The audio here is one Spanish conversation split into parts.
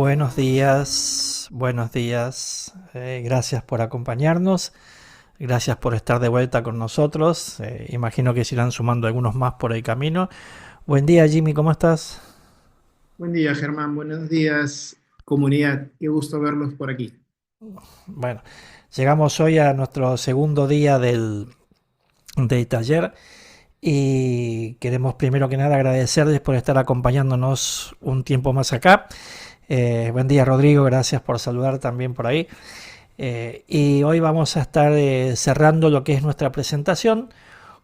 Buenos días. Gracias por acompañarnos, gracias por estar de vuelta con nosotros. Imagino que se irán sumando algunos más por el camino. Buen día, Jimmy, ¿cómo estás? Buen día, Germán. Buenos días, comunidad. Qué gusto verlos por aquí. Bueno, llegamos hoy a nuestro segundo día del taller y queremos primero que nada agradecerles por estar acompañándonos un tiempo más acá. Buen día, Rodrigo, gracias por saludar también por ahí. Y hoy vamos a estar cerrando lo que es nuestra presentación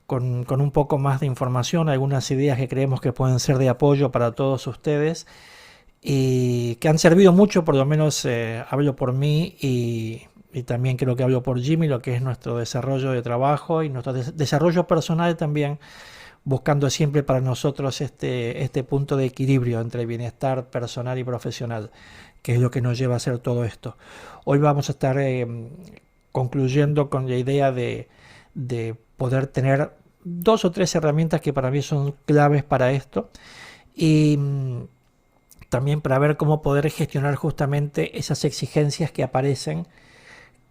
con un poco más de información, algunas ideas que creemos que pueden ser de apoyo para todos ustedes y que han servido mucho, por lo menos hablo por mí y también creo que hablo por Jimmy, lo que es nuestro desarrollo de trabajo y nuestro desarrollo personal también, buscando siempre para nosotros este punto de equilibrio entre bienestar personal y profesional, que es lo que nos lleva a hacer todo esto. Hoy vamos a estar concluyendo con la idea de poder tener dos o tres herramientas que para mí son claves para esto y también para ver cómo poder gestionar justamente esas exigencias que aparecen,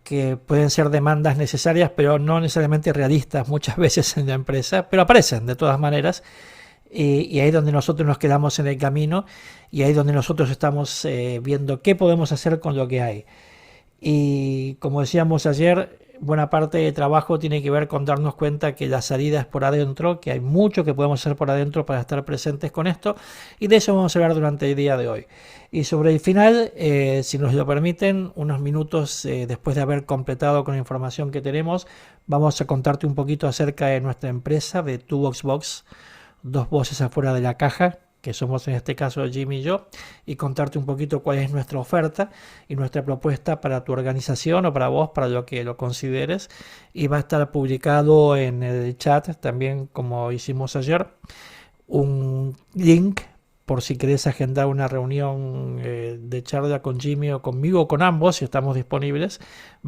que pueden ser demandas necesarias pero no necesariamente realistas muchas veces en la empresa, pero aparecen de todas maneras. Y ahí es donde nosotros nos quedamos en el camino y ahí es donde nosotros estamos viendo qué podemos hacer con lo que hay. Y como decíamos ayer, buena parte del trabajo tiene que ver con darnos cuenta que la salida es por adentro, que hay mucho que podemos hacer por adentro para estar presentes con esto, y de eso vamos a hablar durante el día de hoy. Y sobre el final, si nos lo permiten, unos minutos después de haber completado con la información que tenemos, vamos a contarte un poquito acerca de nuestra empresa, de Toolbox Box, dos voces afuera de la caja, que somos en este caso Jimmy y yo, y contarte un poquito cuál es nuestra oferta y nuestra propuesta para tu organización o para vos, para lo que lo consideres. Y va a estar publicado en el chat también, como hicimos ayer, un link por si querés agendar una reunión de charla con Jimmy o conmigo o con ambos, si estamos disponibles.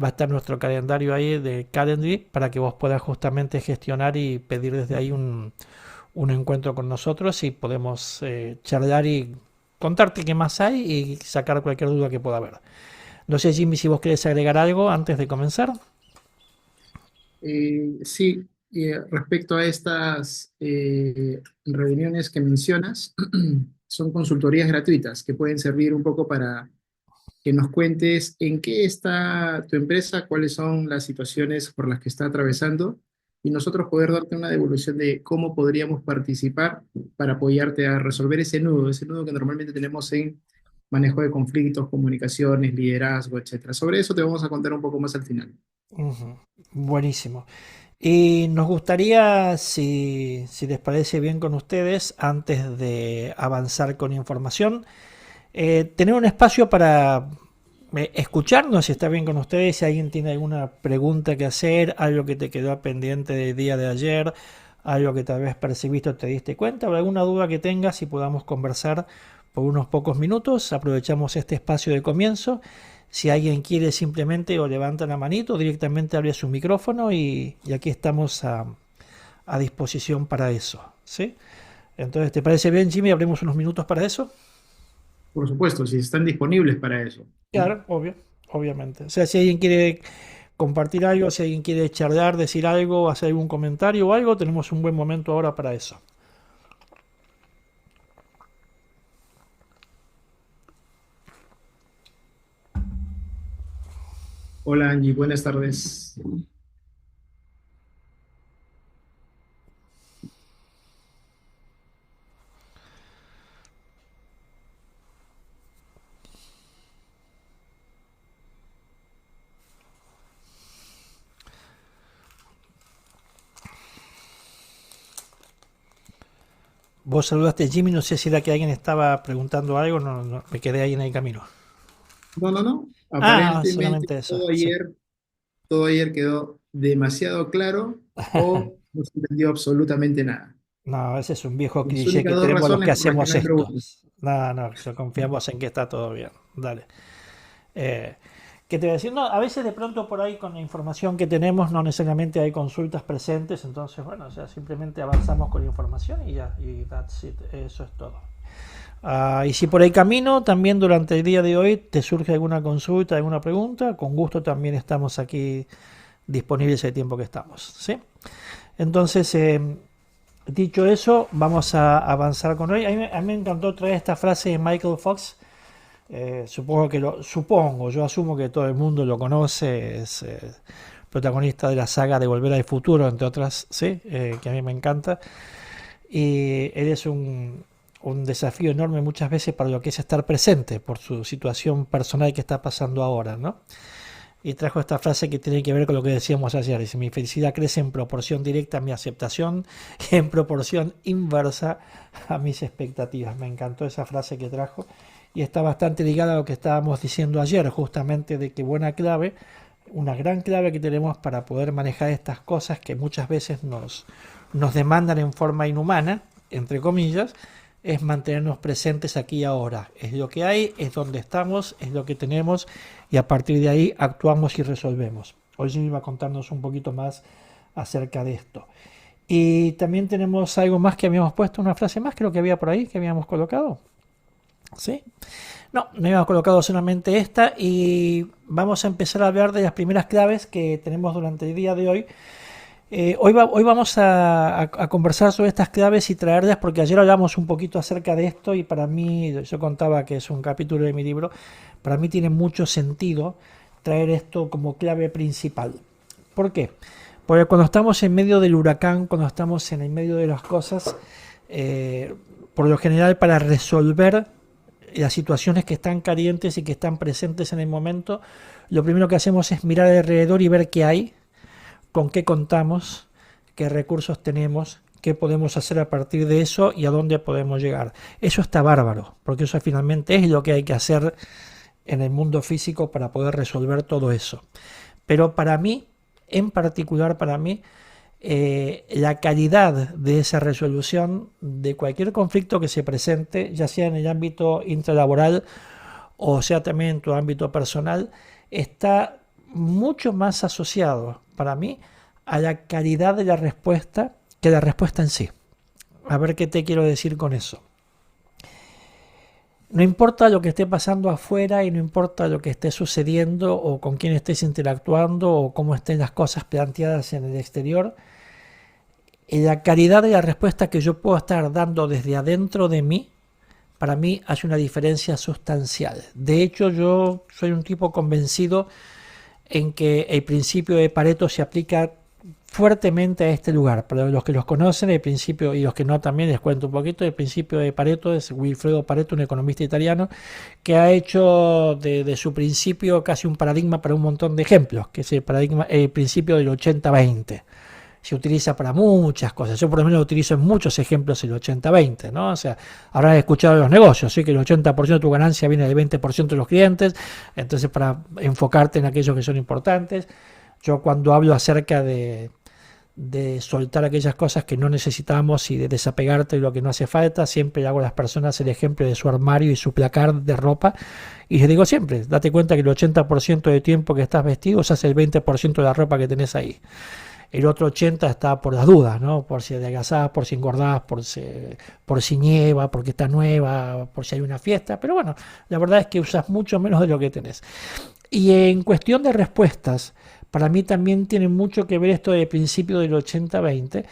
Va a estar nuestro calendario ahí de Calendly para que vos puedas justamente gestionar y pedir desde ahí un encuentro con nosotros y podemos charlar y contarte qué más hay y sacar cualquier duda que pueda haber. No sé, Jimmy, si vos querés agregar algo antes de comenzar. Sí, respecto a estas reuniones que mencionas, son consultorías gratuitas que pueden servir un poco para que nos cuentes en qué está tu empresa, cuáles son las situaciones por las que está atravesando y nosotros poder darte una devolución de cómo podríamos participar para apoyarte a resolver ese nudo que normalmente tenemos en manejo de conflictos, comunicaciones, liderazgo, etcétera. Sobre eso te vamos a contar un poco más al final. Ujú. Buenísimo. Y nos gustaría, si les parece bien con ustedes, antes de avanzar con información, tener un espacio para escucharnos, si está bien con ustedes, si alguien tiene alguna pregunta que hacer, algo que te quedó pendiente del día de ayer, algo que tal vez percibiste o te diste cuenta, o alguna duda que tengas y podamos conversar por unos pocos minutos. Aprovechamos este espacio de comienzo. Si alguien quiere simplemente o levanta la manito o directamente abre su micrófono y aquí estamos a disposición para eso. ¿Sí? Entonces, ¿te parece bien, Jimmy? ¿Abrimos unos minutos para eso? Por supuesto, si están disponibles para eso, ¿no? Claro, obvio, obviamente. O sea, si alguien quiere compartir algo, si alguien quiere charlar, decir algo, hacer algún comentario o algo, tenemos un buen momento ahora para eso. Hola Angie, buenas tardes. Vos saludaste a Jimmy, no sé si era que alguien estaba preguntando algo, me quedé ahí en el camino. No, no, no. Ah, Aparentemente solamente eso, sí. todo ayer quedó demasiado claro o no se entendió absolutamente nada. No, ese es un viejo Las cliché únicas que dos tenemos los que razones por las que hacemos no hay esto. preguntas. No, no, confiamos en que está todo bien. Dale. Eh, ¿Qué te voy a decir? No, a veces de pronto por ahí con la información que tenemos no necesariamente hay consultas presentes, entonces bueno, o sea, simplemente avanzamos con la información y ya, y that's it, eso es todo. Y si por el camino, también durante el día de hoy, te surge alguna consulta, alguna pregunta, con gusto también estamos aquí disponibles el tiempo que estamos, ¿sí? Entonces, dicho eso, vamos a avanzar con hoy. A mí me encantó traer esta frase de Michael Fox. Yo asumo que todo el mundo lo conoce, es protagonista de la saga de Volver al Futuro, entre otras, ¿sí? Que a mí me encanta. Y él es un desafío enorme muchas veces para lo que es estar presente por su situación personal que está pasando ahora, ¿no? Y trajo esta frase que tiene que ver con lo que decíamos ayer. Dice, mi felicidad crece en proporción directa a mi aceptación y en proporción inversa a mis expectativas. Me encantó esa frase que trajo y está bastante ligada a lo que estábamos diciendo ayer, justamente de que una gran clave que tenemos para poder manejar estas cosas que muchas veces nos demandan en forma inhumana, entre comillas, es mantenernos presentes aquí y ahora. Es lo que hay, es donde estamos, es lo que tenemos y a partir de ahí actuamos y resolvemos. Hoy Jimmy va a contarnos un poquito más acerca de esto. Y también tenemos algo más que habíamos puesto, una frase más creo que había por ahí, que habíamos colocado. ¿Sí? No habíamos colocado solamente esta y vamos a empezar a hablar de las primeras claves que tenemos durante el día de hoy. Hoy vamos a conversar sobre estas claves y traerlas porque ayer hablamos un poquito acerca de esto y para mí, yo contaba que es un capítulo de mi libro, para mí tiene mucho sentido traer esto como clave principal. ¿Por qué? Porque cuando estamos en medio del huracán, cuando estamos en el medio de las cosas, por lo general para resolver las situaciones que están calientes y que están presentes en el momento, lo primero que hacemos es mirar alrededor y ver qué hay, con qué contamos, qué recursos tenemos, qué podemos hacer a partir de eso y a dónde podemos llegar. Eso está bárbaro, porque eso finalmente es lo que hay que hacer en el mundo físico para poder resolver todo eso. Pero para mí, en particular para mí, la calidad de esa resolución de cualquier conflicto que se presente, ya sea en el ámbito intralaboral o sea también en tu ámbito personal, está mucho más asociado para mí a la calidad de la respuesta que la respuesta en sí. A ver qué te quiero decir con eso. No importa lo que esté pasando afuera y no importa lo que esté sucediendo o con quién estés interactuando o cómo estén las cosas planteadas en el exterior, la calidad de la respuesta que yo puedo estar dando desde adentro de mí, para mí hace una diferencia sustancial. De hecho, yo soy un tipo convencido en que el principio de Pareto se aplica fuertemente a este lugar. Para los que los conocen, el principio, y los que no también les cuento un poquito, el principio de Pareto es Wilfredo Pareto, un economista italiano, que ha hecho de su principio casi un paradigma para un montón de ejemplos, que es el principio del 80-20. Se utiliza para muchas cosas. Yo por lo menos lo utilizo en muchos ejemplos el 80-20, ¿no? O sea, habrás escuchado de los negocios, ¿sí? Que el 80% de tu ganancia viene del 20% de los clientes, entonces para enfocarte en aquellos que son importantes. Yo cuando hablo acerca de soltar aquellas cosas que no necesitamos y de desapegarte de lo que no hace falta, siempre hago a las personas el ejemplo de su armario y su placar de ropa y les digo siempre, date cuenta que el 80% del tiempo que estás vestido usas el 20% de la ropa que tenés ahí. El otro 80% está por las dudas, ¿no? Por si adelgazás, por si engordás, por si nieva, porque está nueva, por si hay una fiesta. Pero bueno, la verdad es que usas mucho menos de lo que tenés. Y en cuestión de respuestas, para mí también tiene mucho que ver esto del principio del 80-20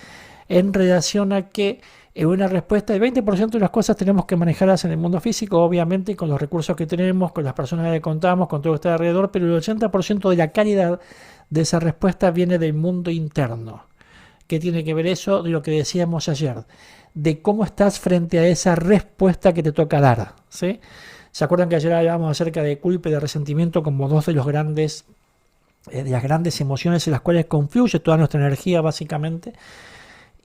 en relación a que en una respuesta, el 20% de las cosas tenemos que manejarlas en el mundo físico, obviamente, con los recursos que tenemos, con las personas que contamos, con todo lo que está alrededor, pero el 80% de la calidad de esa respuesta viene del mundo interno. ¿Qué tiene que ver eso? De lo que decíamos ayer, de cómo estás frente a esa respuesta que te toca dar, ¿sí? ¿Se acuerdan que ayer hablábamos acerca de culpa y de resentimiento como dos de las grandes emociones en las cuales confluye toda nuestra energía básicamente?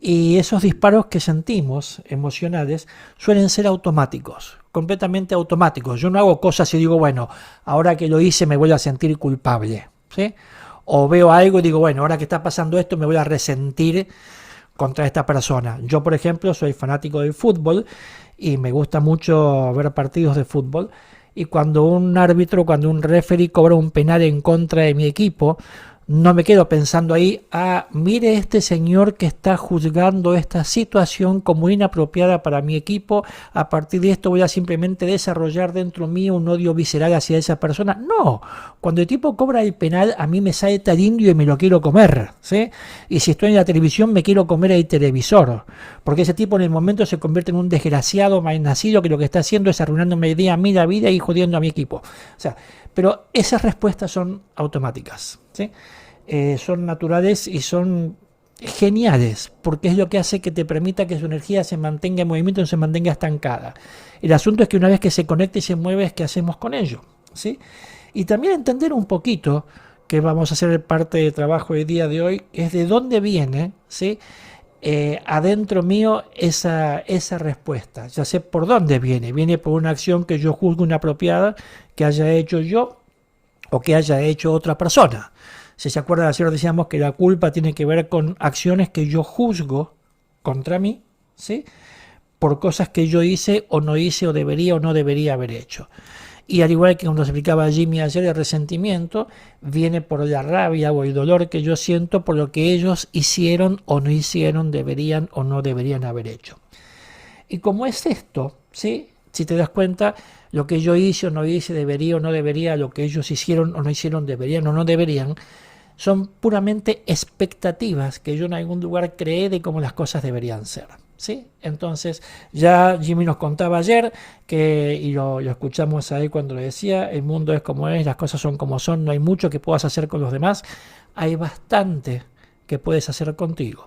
Y esos disparos que sentimos emocionales suelen ser automáticos, completamente automáticos. Yo no hago cosas y digo, bueno, ahora que lo hice me voy a sentir culpable, ¿sí? O veo algo y digo, bueno, ahora que está pasando esto me voy a resentir contra esta persona. Yo, por ejemplo, soy fanático del fútbol y me gusta mucho ver partidos de fútbol. Y cuando un árbitro, cuando un referee cobra un penal en contra de mi equipo, No me quedo pensando ahí, mire este señor que está juzgando esta situación como inapropiada para mi equipo, a partir de esto voy a simplemente desarrollar dentro mío un odio visceral hacia esa persona. No, cuando el tipo cobra el penal, a mí me salta el indio y me lo quiero comer, ¿sí? Y si estoy en la televisión, me quiero comer el televisor, porque ese tipo en el momento se convierte en un desgraciado malnacido que lo que está haciendo es arruinándome el día a mí la vida y jodiendo a mi equipo. O sea, pero esas respuestas son automáticas, ¿sí? Son naturales y son geniales, porque es lo que hace que te permita que su energía se mantenga en movimiento, no se mantenga estancada. El asunto es que una vez que se conecta y se mueve, ¿qué hacemos con ello? ¿Sí? Y también entender un poquito, que vamos a hacer parte del trabajo del día de hoy, es de dónde viene, ¿sí? Adentro mío esa respuesta. Ya sé por dónde viene por una acción que yo juzgo inapropiada que haya hecho yo o que haya hecho otra persona. Si se acuerdan, ayer decíamos que la culpa tiene que ver con acciones que yo juzgo contra mí, ¿sí? Por cosas que yo hice o no hice o no debería haber hecho. Y al igual que cuando se explicaba Jimmy ayer, el resentimiento viene por la rabia o el dolor que yo siento por lo que ellos hicieron o no hicieron, deberían o no deberían haber hecho. Y como es esto, ¿sí? Si te das cuenta, lo que yo hice o no hice, debería o no debería, lo que ellos hicieron o no hicieron, deberían o no deberían, son puramente expectativas que yo en algún lugar creé de cómo las cosas deberían ser. ¿Sí? Entonces, ya Jimmy nos contaba ayer, y lo escuchamos ahí cuando le decía, el mundo es como es, las cosas son como son, no hay mucho que puedas hacer con los demás, hay bastante que puedes hacer contigo.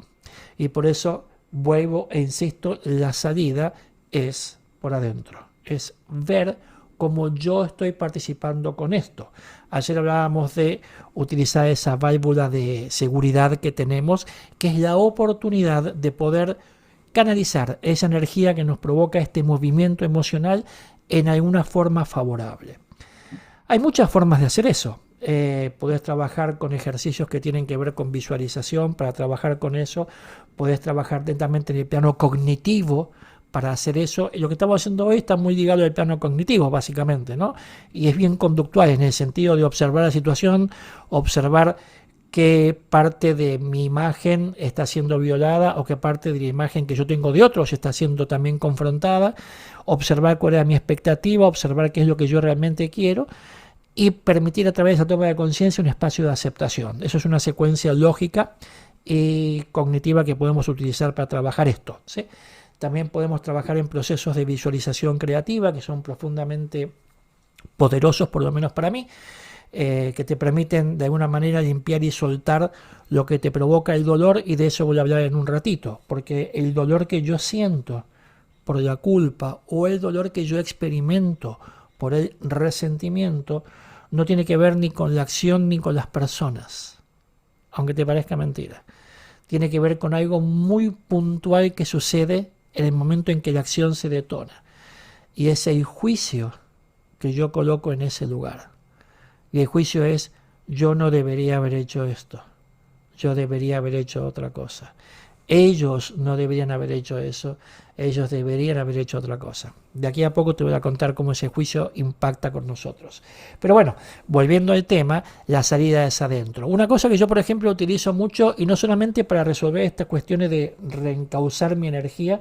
Y por eso vuelvo e insisto, la salida es por adentro, es ver cómo yo estoy participando con esto. Ayer hablábamos de utilizar esa válvula de seguridad que tenemos, que es la oportunidad de poder canalizar esa energía que nos provoca este movimiento emocional en alguna forma favorable. Hay muchas formas de hacer eso. Podés trabajar con ejercicios que tienen que ver con visualización para trabajar con eso. Podés trabajar lentamente en el plano cognitivo para hacer eso. Lo que estamos haciendo hoy está muy ligado al plano cognitivo, básicamente, ¿no? Y es bien conductual en el sentido de observar la situación, observar qué parte de mi imagen está siendo violada o qué parte de la imagen que yo tengo de otros está siendo también confrontada, observar cuál es mi expectativa, observar qué es lo que yo realmente quiero y permitir a través de esa toma de conciencia un espacio de aceptación. Eso es una secuencia lógica y cognitiva que podemos utilizar para trabajar esto, ¿sí? También podemos trabajar en procesos de visualización creativa que son profundamente poderosos, por lo menos para mí, que te permiten de alguna manera limpiar y soltar lo que te provoca el dolor, y de eso voy a hablar en un ratito, porque el dolor que yo siento por la culpa o el dolor que yo experimento por el resentimiento no tiene que ver ni con la acción ni con las personas, aunque te parezca mentira. Tiene que ver con algo muy puntual que sucede en el momento en que la acción se detona, y es el juicio que yo coloco en ese lugar. Y el juicio es, yo no debería haber hecho esto, yo debería haber hecho otra cosa. Ellos no deberían haber hecho eso, ellos deberían haber hecho otra cosa. De aquí a poco te voy a contar cómo ese juicio impacta con nosotros. Pero bueno, volviendo al tema, la salida es adentro. Una cosa que yo, por ejemplo, utilizo mucho, y no solamente para resolver estas cuestiones de reencauzar mi energía,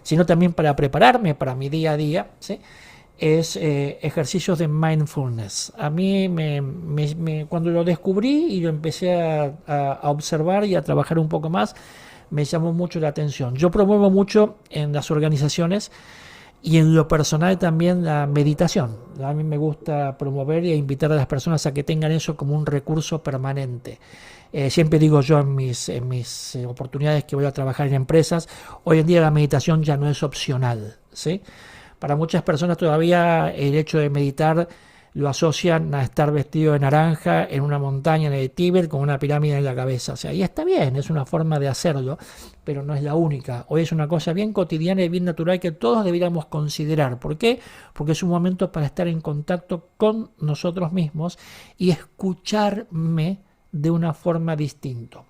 sino también para prepararme para mi día a día, ¿sí? Es ejercicios de mindfulness. A mí cuando lo descubrí y lo empecé a observar y a trabajar un poco más, me llamó mucho la atención. Yo promuevo mucho en las organizaciones y en lo personal también la meditación. A mí me gusta promover e invitar a las personas a que tengan eso como un recurso permanente. Siempre digo yo en mis oportunidades que voy a trabajar en empresas, hoy en día la meditación ya no es opcional, ¿sí? Para muchas personas todavía el hecho de meditar lo asocian a estar vestido de naranja en una montaña en el Tíbet con una pirámide en la cabeza. O sea, y está bien, es una forma de hacerlo, pero no es la única. Hoy es una cosa bien cotidiana y bien natural que todos deberíamos considerar. ¿Por qué? Porque es un momento para estar en contacto con nosotros mismos y escucharme de una forma distinta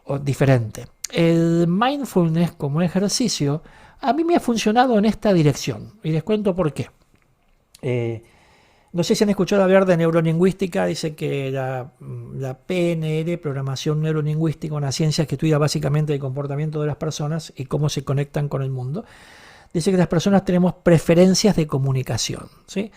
o diferente. El mindfulness como ejercicio a mí me ha funcionado en esta dirección y les cuento por qué. No sé si han escuchado hablar de neurolingüística, dice que la PNL, programación neurolingüística, una ciencia que estudia básicamente el comportamiento de las personas y cómo se conectan con el mundo. Dice que las personas tenemos preferencias de comunicación, ¿sí?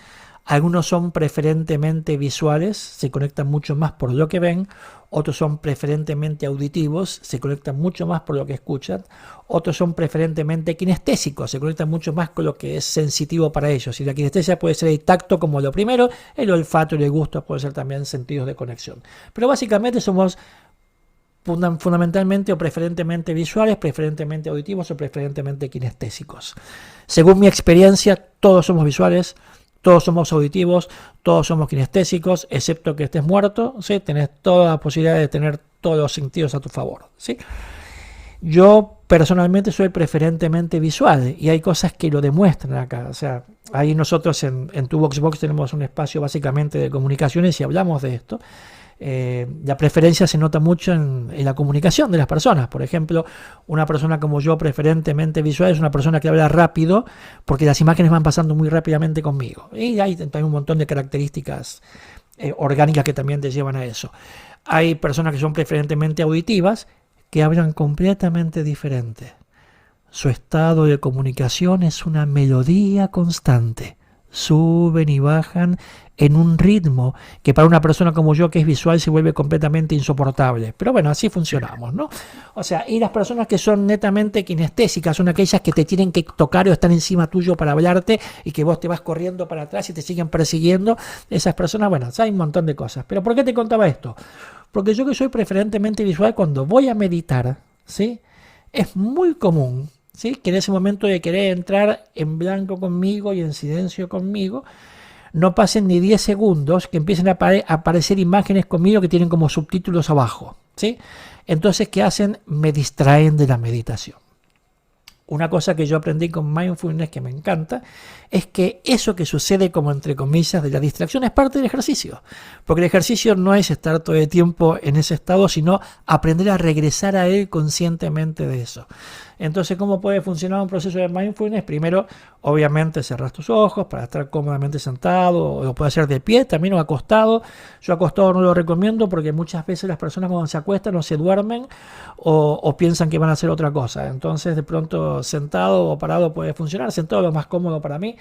Algunos son preferentemente visuales, se conectan mucho más por lo que ven. Otros son preferentemente auditivos, se conectan mucho más por lo que escuchan. Otros son preferentemente kinestésicos, se conectan mucho más con lo que es sensitivo para ellos. Y la kinestesia puede ser el tacto como lo primero, el olfato y el gusto pueden ser también sentidos de conexión. Pero básicamente somos fundamentalmente o preferentemente visuales, preferentemente auditivos o preferentemente kinestésicos. Según mi experiencia, todos somos visuales, todos somos auditivos, todos somos kinestésicos, excepto que estés muerto, ¿sí? Tenés toda la posibilidad de tener todos los sentidos a tu favor, ¿sí? Yo personalmente soy preferentemente visual y hay cosas que lo demuestran acá. O sea, ahí nosotros en Tu Box tenemos un espacio básicamente de comunicaciones y hablamos de esto. La preferencia se nota mucho en la comunicación de las personas. Por ejemplo, una persona como yo, preferentemente visual, es una persona que habla rápido porque las imágenes van pasando muy rápidamente conmigo. Y hay también un montón de características orgánicas que también te llevan a eso. Hay personas que son preferentemente auditivas que hablan completamente diferente. Su estado de comunicación es una melodía constante. Suben y bajan en un ritmo que para una persona como yo que es visual se vuelve completamente insoportable. Pero bueno, así funcionamos, ¿no? O sea, y las personas que son netamente kinestésicas son aquellas que te tienen que tocar o están encima tuyo para hablarte y que vos te vas corriendo para atrás y te siguen persiguiendo. Esas personas, bueno, hay un montón de cosas. ¿Pero por qué te contaba esto? Porque yo que soy preferentemente visual, cuando voy a meditar, ¿sí? Es muy común, ¿sí? Que en ese momento de querer entrar en blanco conmigo y en silencio conmigo, no pasen ni 10 segundos que empiecen a aparecer imágenes conmigo que tienen como subtítulos abajo, ¿sí? Entonces, ¿qué hacen? Me distraen de la meditación. Una cosa que yo aprendí con mindfulness que me encanta es que eso que sucede como entre comillas de la distracción es parte del ejercicio. Porque el ejercicio no es estar todo el tiempo en ese estado, sino aprender a regresar a él conscientemente de eso. Entonces, ¿cómo puede funcionar un proceso de mindfulness? Primero, obviamente, cerras tus ojos para estar cómodamente sentado, o lo puedes hacer de pie también o acostado. Yo acostado no lo recomiendo porque muchas veces las personas cuando se acuestan o se duermen o piensan que van a hacer otra cosa. Entonces, de pronto, sentado o parado puede funcionar. Sentado es lo más cómodo para mí.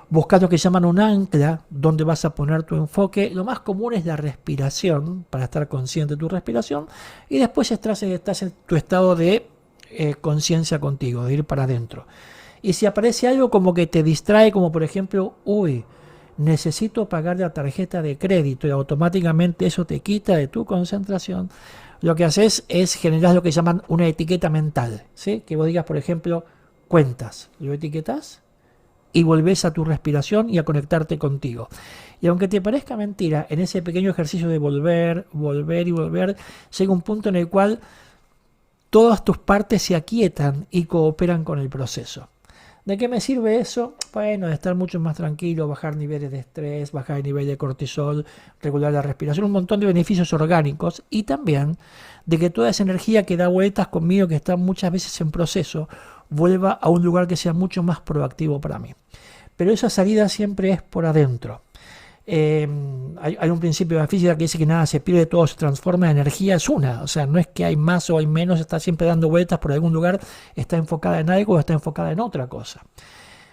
Busca lo que llaman un ancla, donde vas a poner tu enfoque. Lo más común es la respiración, para estar consciente de tu respiración. Y después estás en tu estado de conciencia contigo, de ir para adentro. Y si aparece algo como que te distrae, como por ejemplo, necesito pagar la tarjeta de crédito, y automáticamente eso te quita de tu concentración, lo que haces es generar lo que llaman una etiqueta mental, ¿sí? Que vos digas, por ejemplo, cuentas, lo etiquetas y volvés a tu respiración y a conectarte contigo. Y aunque te parezca mentira, en ese pequeño ejercicio de volver y volver, llega un punto en el cual todas tus partes se aquietan y cooperan con el proceso. ¿De qué me sirve eso? Bueno, de estar mucho más tranquilo, bajar niveles de estrés, bajar el nivel de cortisol, regular la respiración, un montón de beneficios orgánicos y también de que toda esa energía que da vueltas conmigo, que está muchas veces en proceso, vuelva a un lugar que sea mucho más proactivo para mí. Pero esa salida siempre es por adentro. Hay un principio de la física que dice que nada se pierde, todo se transforma, la energía es una, o sea, no es que hay más o hay menos, está siempre dando vueltas por algún lugar, está enfocada en algo o está enfocada en otra cosa.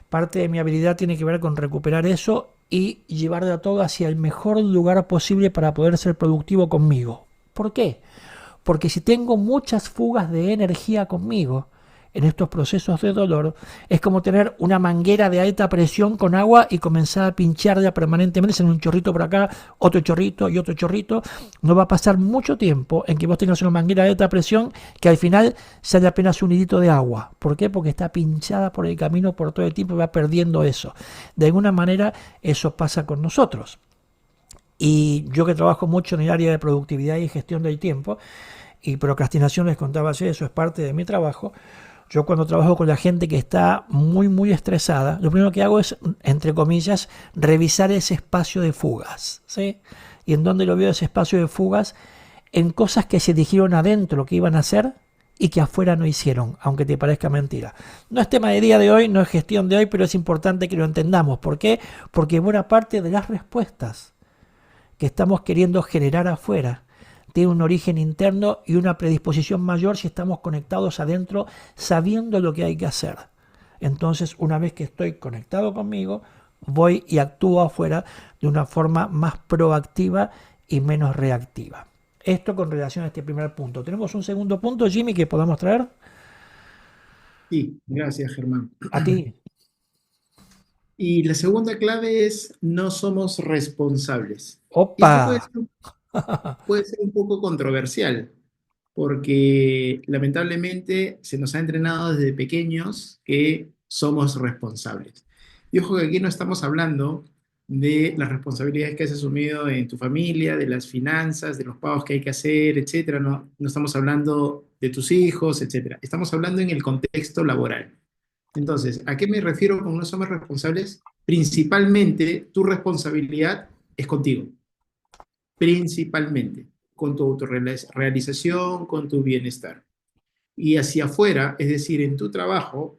Parte de mi habilidad tiene que ver con recuperar eso y llevarlo todo hacia el mejor lugar posible para poder ser productivo conmigo. ¿Por qué? Porque si tengo muchas fugas de energía conmigo en estos procesos de dolor, es como tener una manguera de alta presión con agua y comenzar a pincharla permanentemente en un chorrito por acá, otro chorrito y otro chorrito. No va a pasar mucho tiempo en que vos tengas una manguera de alta presión que al final sale apenas un hilito de agua. ¿Por qué? Porque está pinchada por el camino por todo el tiempo y va perdiendo eso. De alguna manera eso pasa con nosotros. Y yo que trabajo mucho en el área de productividad y gestión del tiempo, y procrastinación, les contaba ayer, eso es parte de mi trabajo. Yo cuando trabajo con la gente que está muy estresada, lo primero que hago es, entre comillas, revisar ese espacio de fugas, ¿sí? ¿Y en dónde lo veo ese espacio de fugas? En cosas que se dijeron adentro que iban a hacer y que afuera no hicieron, aunque te parezca mentira. No es tema de día de hoy, no es gestión de hoy, pero es importante que lo entendamos. ¿Por qué? Porque buena parte de las respuestas que estamos queriendo generar afuera tiene un origen interno y una predisposición mayor si estamos conectados adentro sabiendo lo que hay que hacer. Entonces, una vez que estoy conectado conmigo, voy y actúo afuera de una forma más proactiva y menos reactiva. Esto con relación a este primer punto. ¿Tenemos un segundo punto, Jimmy, que podamos traer? Sí, gracias, Germán. A ti. Y la segunda clave es no somos responsables. Y Opa. esto puede ser un poco controversial, porque lamentablemente se nos ha entrenado desde pequeños que somos responsables. Y ojo que aquí no estamos hablando de las responsabilidades que has asumido en tu familia, de las finanzas, de los pagos que hay que hacer, etcétera. No, no estamos hablando de tus hijos, etcétera. Estamos hablando en el contexto laboral. Entonces, ¿a qué me refiero con no somos responsables? Principalmente, tu responsabilidad es contigo, principalmente, con tu autorrealización, con tu bienestar. Y hacia afuera, es decir, en tu trabajo,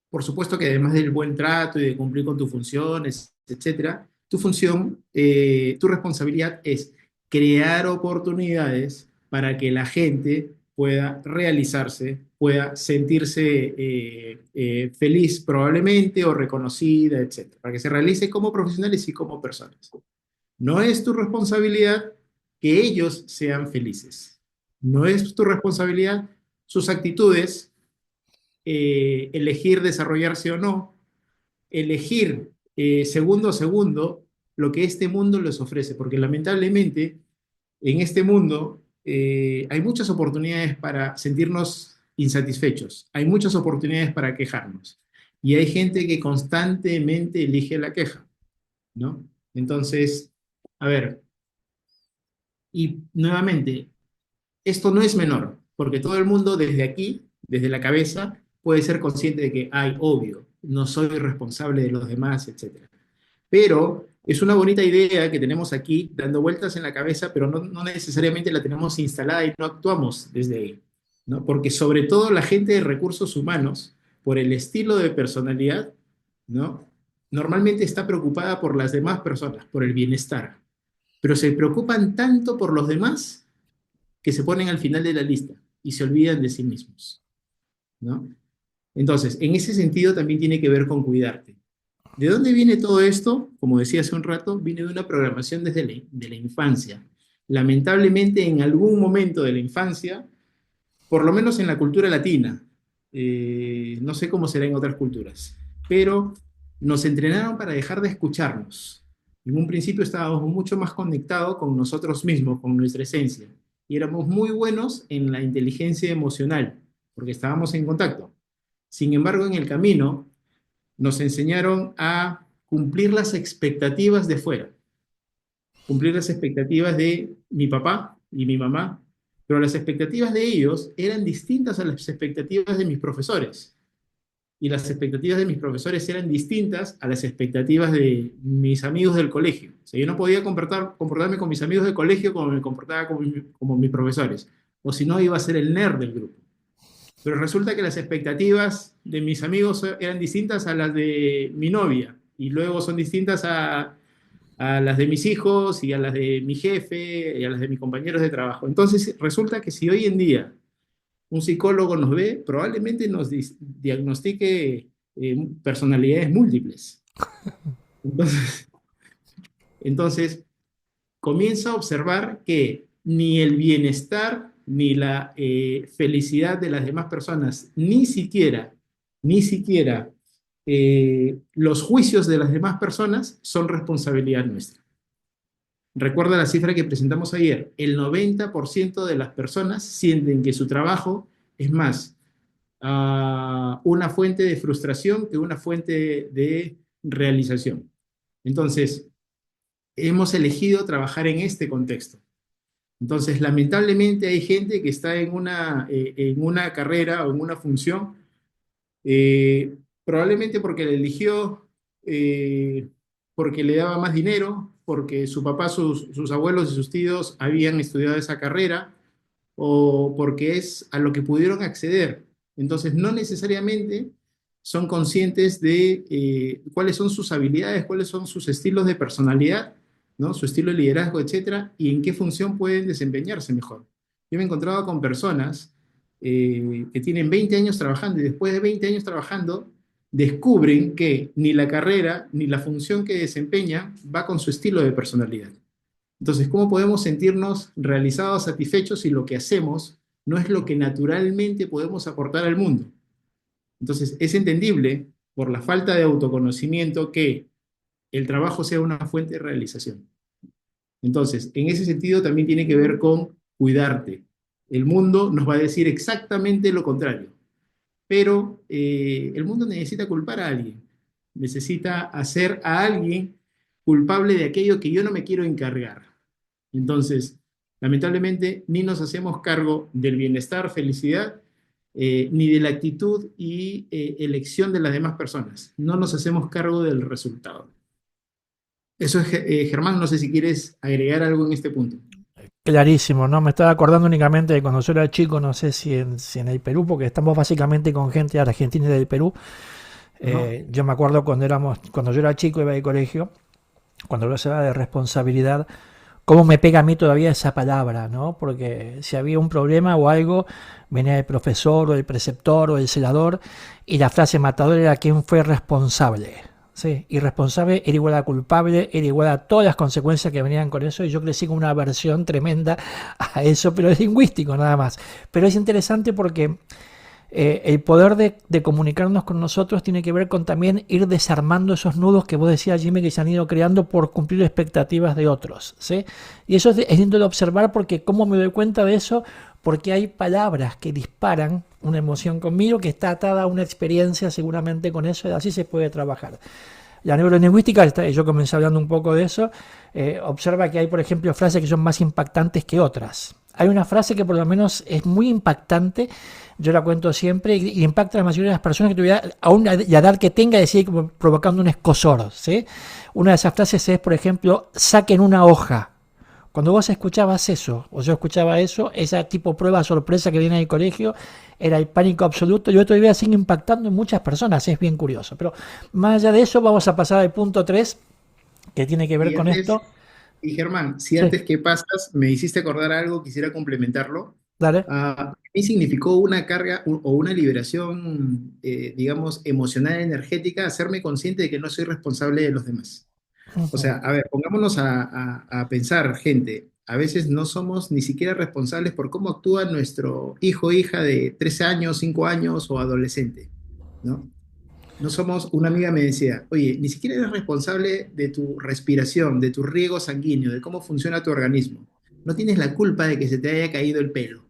por supuesto que además del buen trato y de cumplir con tus funciones, etcétera, tu función, tu responsabilidad es crear oportunidades para que la gente pueda realizarse, pueda sentirse feliz probablemente o reconocida, etcétera, para que se realice como profesionales y como personas. No es tu responsabilidad que ellos sean felices. No es tu responsabilidad sus actitudes, elegir desarrollarse o no, elegir segundo a segundo lo que este mundo les ofrece, porque lamentablemente en este mundo hay muchas oportunidades para sentirnos insatisfechos, hay muchas oportunidades para quejarnos y hay gente que constantemente elige la queja, ¿no? Entonces, a ver, y nuevamente, esto no es menor, porque todo el mundo desde aquí, desde la cabeza, puede ser consciente de que, ay, obvio, no soy responsable de los demás, etcétera. Pero es una bonita idea que tenemos aquí dando vueltas en la cabeza, pero no necesariamente la tenemos instalada y no actuamos desde ahí, ¿no? Porque sobre todo la gente de recursos humanos, por el estilo de personalidad, ¿no? Normalmente está preocupada por las demás personas, por el bienestar, pero se preocupan tanto por los demás que se ponen al final de la lista y se olvidan de sí mismos, ¿no? Entonces, en ese sentido también tiene que ver con cuidarte. ¿De dónde viene todo esto? Como decía hace un rato, viene de una programación desde de la infancia. Lamentablemente, en algún momento de la infancia, por lo menos en la cultura latina, no sé cómo será en otras culturas, pero nos entrenaron para dejar de escucharnos. En un principio estábamos mucho más conectados con nosotros mismos, con nuestra esencia, y éramos muy buenos en la inteligencia emocional, porque estábamos en contacto. Sin embargo, en el camino nos enseñaron a cumplir las expectativas de fuera, cumplir las expectativas de mi papá y mi mamá, pero las expectativas de ellos eran distintas a las expectativas de mis profesores. Y las expectativas de mis profesores eran distintas a las expectativas de mis amigos del colegio. O sea, yo no podía comportarme con mis amigos del colegio como me comportaba como mis profesores. O si no, iba a ser el nerd del grupo. Pero resulta que las expectativas de mis amigos eran distintas a las de mi novia. Y luego son distintas a las de mis hijos y a las de mi jefe y a las de mis compañeros de trabajo. Entonces, resulta que si hoy en día un psicólogo nos ve, probablemente nos diagnostique personalidades múltiples. Entonces, entonces, comienza a observar que ni el bienestar ni la felicidad de las demás personas, ni siquiera los juicios de las demás personas son responsabilidad nuestra. Recuerda la cifra que presentamos ayer, el 90% de las personas sienten que su trabajo es más una fuente de frustración que una fuente de realización. Entonces, hemos elegido trabajar en este contexto. Entonces, lamentablemente hay gente que está en una carrera o en una función, probablemente porque la eligió, porque le daba más dinero, porque su papá, sus abuelos y sus tíos habían estudiado esa carrera, o porque es a lo que pudieron acceder. Entonces, no necesariamente son conscientes de cuáles son sus habilidades, cuáles son sus estilos de personalidad, ¿no? Su estilo de liderazgo, etcétera, y en qué función pueden desempeñarse mejor. Yo me he encontrado con personas que tienen 20 años trabajando y después de 20 años trabajando descubren que ni la carrera ni la función que desempeña va con su estilo de personalidad. Entonces, ¿cómo podemos sentirnos realizados, satisfechos si lo que hacemos no es lo que naturalmente podemos aportar al mundo? Entonces, es entendible por la falta de autoconocimiento que el trabajo sea una fuente de realización. Entonces, en ese sentido también tiene que ver con cuidarte. El mundo nos va a decir exactamente lo contrario, pero el mundo necesita culpar a alguien, necesita hacer a alguien culpable de aquello que yo no me quiero encargar. Entonces, lamentablemente, ni nos hacemos cargo del bienestar, felicidad, ni de la actitud y elección de las demás personas. No nos hacemos cargo del resultado. Eso es, Germán, no sé si quieres agregar algo en este punto. Clarísimo, ¿no? Me estaba acordando únicamente de cuando yo era chico, no sé si en el Perú, porque estamos básicamente con gente de Argentina y del Perú. Ajá. Yo me acuerdo cuando yo era chico, iba de colegio, cuando se habla de responsabilidad, cómo me pega a mí todavía esa palabra, ¿no? Porque si había un problema o algo, venía el profesor o el preceptor o el celador y la frase matadora era quién fue responsable. Sí, irresponsable era igual a culpable, era igual a todas las consecuencias que venían con eso y yo crecí con una aversión tremenda a eso, pero es lingüístico nada más. Pero es interesante porque el poder de comunicarnos con nosotros tiene que ver con también ir desarmando esos nudos que vos decías, Jimmy, que se han ido creando por cumplir expectativas de otros, ¿sí? Y eso es lindo de observar porque ¿cómo me doy cuenta de eso? Porque hay palabras que disparan una emoción conmigo que está atada a una experiencia seguramente con eso y así se puede trabajar. La neurolingüística, yo comencé hablando un poco de eso, observa que hay, por ejemplo, frases que son más impactantes que otras. Hay una frase que por lo menos es muy impactante, yo la cuento siempre, y impacta a la mayoría de las personas que tuviera, aún la edad que tenga, decir, provocando un escozor, ¿sí? Una de esas frases es, por ejemplo, saquen una hoja. Cuando vos escuchabas eso, o yo escuchaba eso, esa tipo prueba sorpresa que viene del colegio, era el pánico absoluto. Yo todavía sigue impactando en muchas personas, es bien curioso. Pero más allá de eso, vamos a pasar al punto 3 que tiene que ver Y con antes, esto. y Germán, si Sí, antes que pasas me hiciste acordar algo, quisiera complementarlo. dale. Para mí significó una carga o una liberación, digamos, emocional, energética, hacerme consciente de que no soy responsable de los demás. O Ujú, sea, a ver, pongámonos a pensar, gente, a veces no somos ni siquiera responsables por cómo actúa nuestro hijo o hija de 13 años, 5 años o adolescente, ¿no? No somos, una amiga me decía, oye, ni siquiera eres responsable de tu respiración, de tu riego sanguíneo, de cómo funciona tu organismo. No tienes la culpa de que se te haya caído el pelo.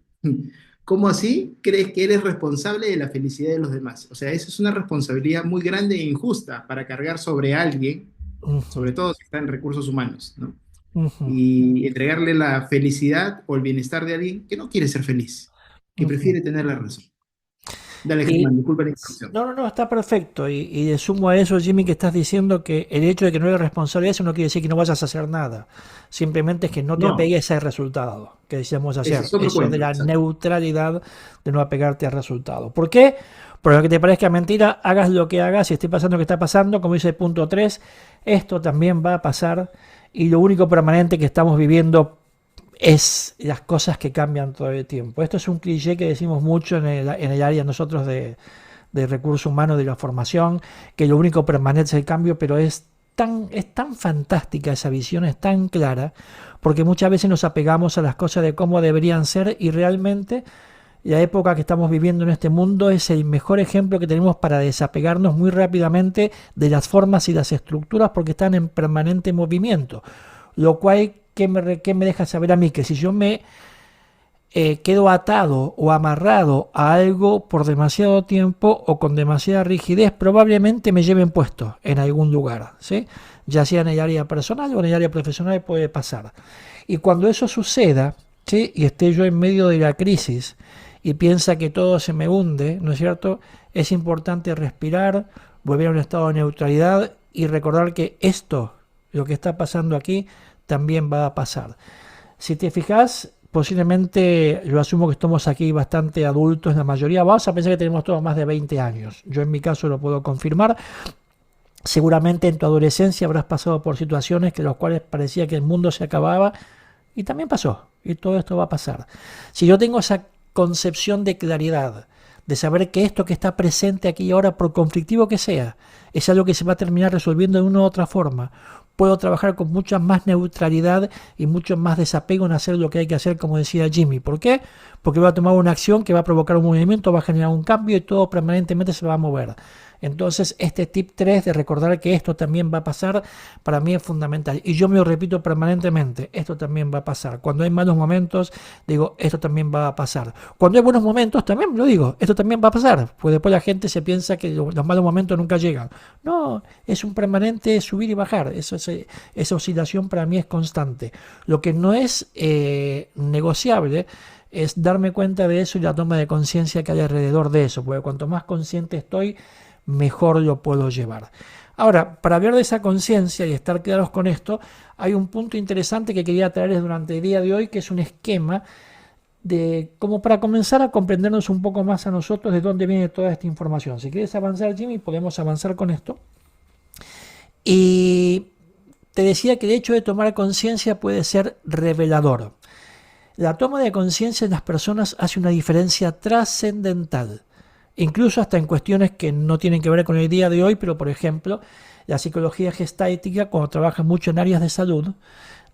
¿Cómo así crees que eres responsable de la felicidad de los demás? O sea, eso es una responsabilidad muy grande e injusta para cargar sobre alguien, ujú, sobre todo si está en recursos humanos, ¿no? ujú, Y entregarle la felicidad o el bienestar de alguien que no quiere ser feliz, que ujú. prefiere tener la razón. Dale, Y Germán, disculpa la interrupción. no, no, no, está perfecto. Y le sumo a eso, Jimmy, que estás diciendo que el hecho de que no eres responsable de eso no quiere decir que no vayas a hacer nada. Simplemente es que no te No, apegues al resultado que decíamos ese ayer. es otro Eso de cuento, la exacto. neutralidad de no apegarte al resultado. ¿Por qué? Por lo que te parezca mentira, hagas lo que hagas, si esté pasando lo que está pasando, como dice el punto 3, esto también va a pasar y lo único permanente que estamos viviendo es las cosas que cambian todo el tiempo. Esto es un cliché que decimos mucho en el área nosotros de recursos humanos, de la formación, que lo único permanente es el cambio, pero es tan fantástica esa visión, es tan clara, porque muchas veces nos apegamos a las cosas de cómo deberían ser y realmente la época que estamos viviendo en este mundo es el mejor ejemplo que tenemos para desapegarnos muy rápidamente de las formas y las estructuras porque están en permanente movimiento. Lo cual, ¿qué me deja saber a mí? Que si yo me quedo atado o amarrado a algo por demasiado tiempo o con demasiada rigidez, probablemente me lleven puesto en algún lugar, ¿sí? Ya sea en el área personal o en el área profesional puede pasar. Y cuando eso suceda, ¿sí? Y esté yo en medio de la crisis y piensa que todo se me hunde, ¿no es cierto? Es importante respirar, volver a un estado de neutralidad y recordar que esto, lo que está pasando aquí, también va a pasar. Si te fijas, posiblemente, yo asumo que estamos aquí bastante adultos, la mayoría, vamos a pensar que tenemos todos más de 20 años. Yo en mi caso lo puedo confirmar. Seguramente en tu adolescencia habrás pasado por situaciones que los cuales parecía que el mundo se acababa y también pasó. Y todo esto va a pasar. Si yo tengo esa concepción de claridad, de saber que esto que está presente aquí y ahora, por conflictivo que sea, es algo que se va a terminar resolviendo de una u otra forma, puedo trabajar con mucha más neutralidad y mucho más desapego en hacer lo que hay que hacer, como decía Jimmy. ¿Por qué? Porque va a tomar una acción que va a provocar un movimiento, va a generar un cambio y todo permanentemente se va a mover. Entonces, este tip 3 de recordar que esto también va a pasar, para mí es fundamental. Y yo me lo repito permanentemente, esto también va a pasar. Cuando hay malos momentos, digo, esto también va a pasar. Cuando hay buenos momentos, también me lo digo, esto también va a pasar. Pues después la gente se piensa que los malos momentos nunca llegan. No, es un permanente subir y bajar. Esa oscilación para mí es constante. Lo que no es negociable es darme cuenta de eso y la toma de conciencia que hay alrededor de eso. Porque cuanto más consciente estoy, mejor lo puedo llevar. Ahora, para hablar de esa conciencia y estar claros con esto, hay un punto interesante que quería traerles durante el día de hoy, que es un esquema de como para comenzar a comprendernos un poco más a nosotros de dónde viene toda esta información. Si quieres avanzar, Jimmy, podemos avanzar con esto. Y te decía que el hecho de tomar conciencia puede ser revelador. La toma de conciencia en las personas hace una diferencia trascendental. Incluso hasta en cuestiones que no tienen que ver con el día de hoy, pero por ejemplo, la psicología gestáltica, cuando trabaja mucho en áreas de salud,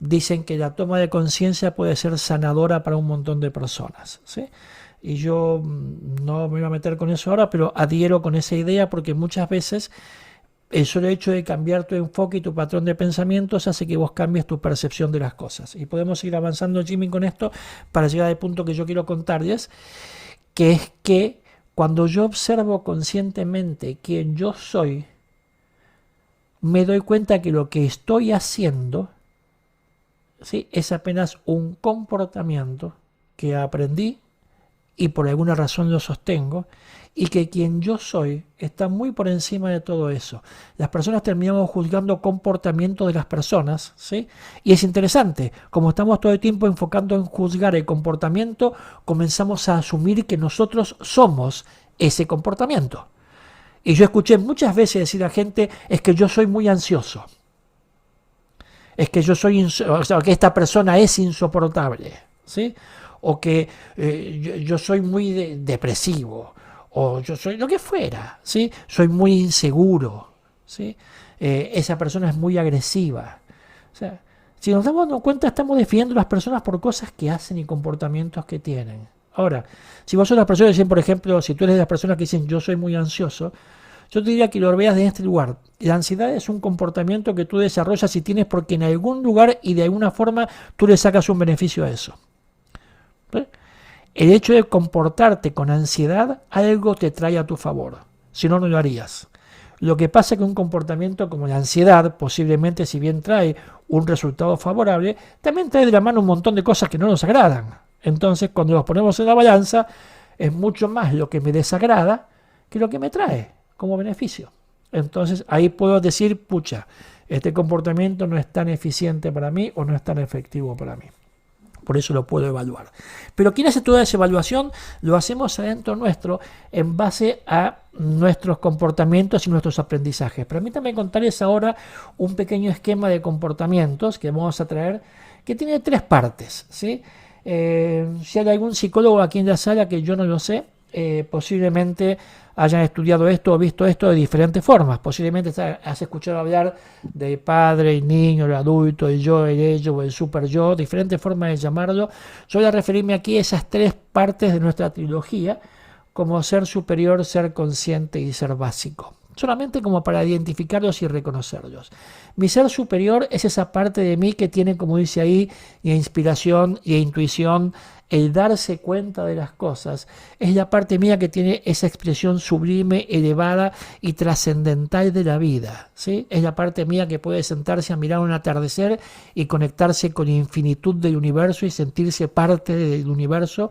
dicen que la toma de conciencia puede ser sanadora para un montón de personas, ¿sí? Y yo no me voy a meter con eso ahora, pero adhiero con esa idea porque muchas veces el solo hecho de cambiar tu enfoque y tu patrón de pensamientos hace que vos cambies tu percepción de las cosas. Y podemos seguir avanzando, Jimmy, con esto para llegar al punto que yo quiero contarles, que es que cuando yo observo conscientemente quién yo soy, me doy cuenta que lo que estoy haciendo, ¿sí?, es apenas un comportamiento que aprendí y por alguna razón lo sostengo, y que quien yo soy está muy por encima de todo eso. Las personas terminamos juzgando comportamiento de las personas, ¿sí? Y es interesante, como estamos todo el tiempo enfocando en juzgar el comportamiento, comenzamos a asumir que nosotros somos ese comportamiento. Y yo escuché muchas veces decir a la gente, es que yo soy muy ansioso, es que yo soy, o sea, que esta persona es insoportable, ¿sí? O que yo soy muy depresivo, o yo soy lo que fuera, ¿sí? Soy muy inseguro, ¿sí? Esa persona es muy agresiva. O sea, si nos damos cuenta, estamos definiendo a las personas por cosas que hacen y comportamientos que tienen. Ahora, si vos sos las personas que dicen, por ejemplo, si tú eres de las personas que dicen yo soy muy ansioso, yo te diría que lo veas de este lugar. La ansiedad es un comportamiento que tú desarrollas y tienes porque en algún lugar y de alguna forma tú le sacas un beneficio a eso. ¿Sí? El hecho de comportarte con ansiedad, algo te trae a tu favor. Si no, no lo harías. Lo que pasa es que un comportamiento como la ansiedad, posiblemente si bien trae un resultado favorable, también trae de la mano un montón de cosas que no nos agradan. Entonces, cuando los ponemos en la balanza, es mucho más lo que me desagrada que lo que me trae como beneficio. Entonces, ahí puedo decir, pucha, este comportamiento no es tan eficiente para mí o no es tan efectivo para mí. Por eso lo puedo evaluar. Pero ¿quién hace toda esa evaluación? Lo hacemos adentro nuestro en base a nuestros comportamientos y nuestros aprendizajes. Permítame contarles ahora un pequeño esquema de comportamientos que vamos a traer, que tiene 3 partes, ¿sí? Si hay algún psicólogo aquí en la sala que yo no lo sé, posiblemente hayan estudiado esto o visto esto de diferentes formas. Posiblemente has escuchado hablar de padre, el niño, el adulto, el yo, el ello o el super yo, diferentes formas de llamarlo. Yo voy a referirme aquí a esas 3 partes de nuestra trilogía como ser superior, ser consciente y ser básico. Solamente como para identificarlos y reconocerlos. Mi ser superior es esa parte de mí que tiene, como dice ahí, inspiración y intuición, el darse cuenta de las cosas. Es la parte mía que tiene esa expresión sublime, elevada y trascendental de la vida, ¿sí? Es la parte mía que puede sentarse a mirar un atardecer y conectarse con la infinitud del universo y sentirse parte del universo.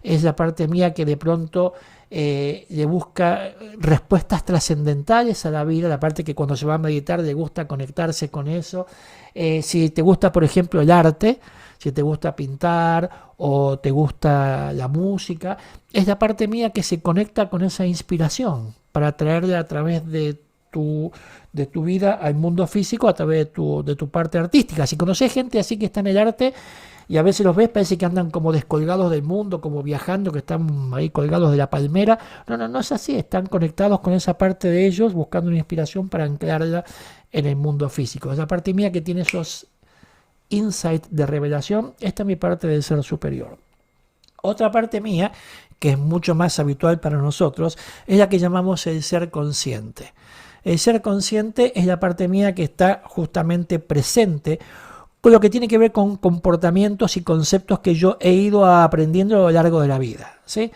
Es la parte mía que de pronto le busca respuestas trascendentales a la vida, la parte que cuando se va a meditar le gusta conectarse con eso. Si te gusta, por ejemplo, el arte, si te gusta pintar o te gusta la música, es la parte mía que se conecta con esa inspiración para traerla a través de tu vida al mundo físico, a través de tu parte artística. Si conoces gente así que está en el arte y a veces los ves, parece que andan como descolgados del mundo, como viajando, que están ahí colgados de la palmera. No es así, están conectados con esa parte de ellos, buscando una inspiración para anclarla en el mundo físico. Esa parte mía que tiene esos insights de revelación, esta es mi parte del ser superior. Otra parte mía, que es mucho más habitual para nosotros, es la que llamamos el ser consciente. El ser consciente es la parte mía que está justamente presente con lo que tiene que ver con comportamientos y conceptos que yo he ido aprendiendo a lo largo de la vida, ¿sí?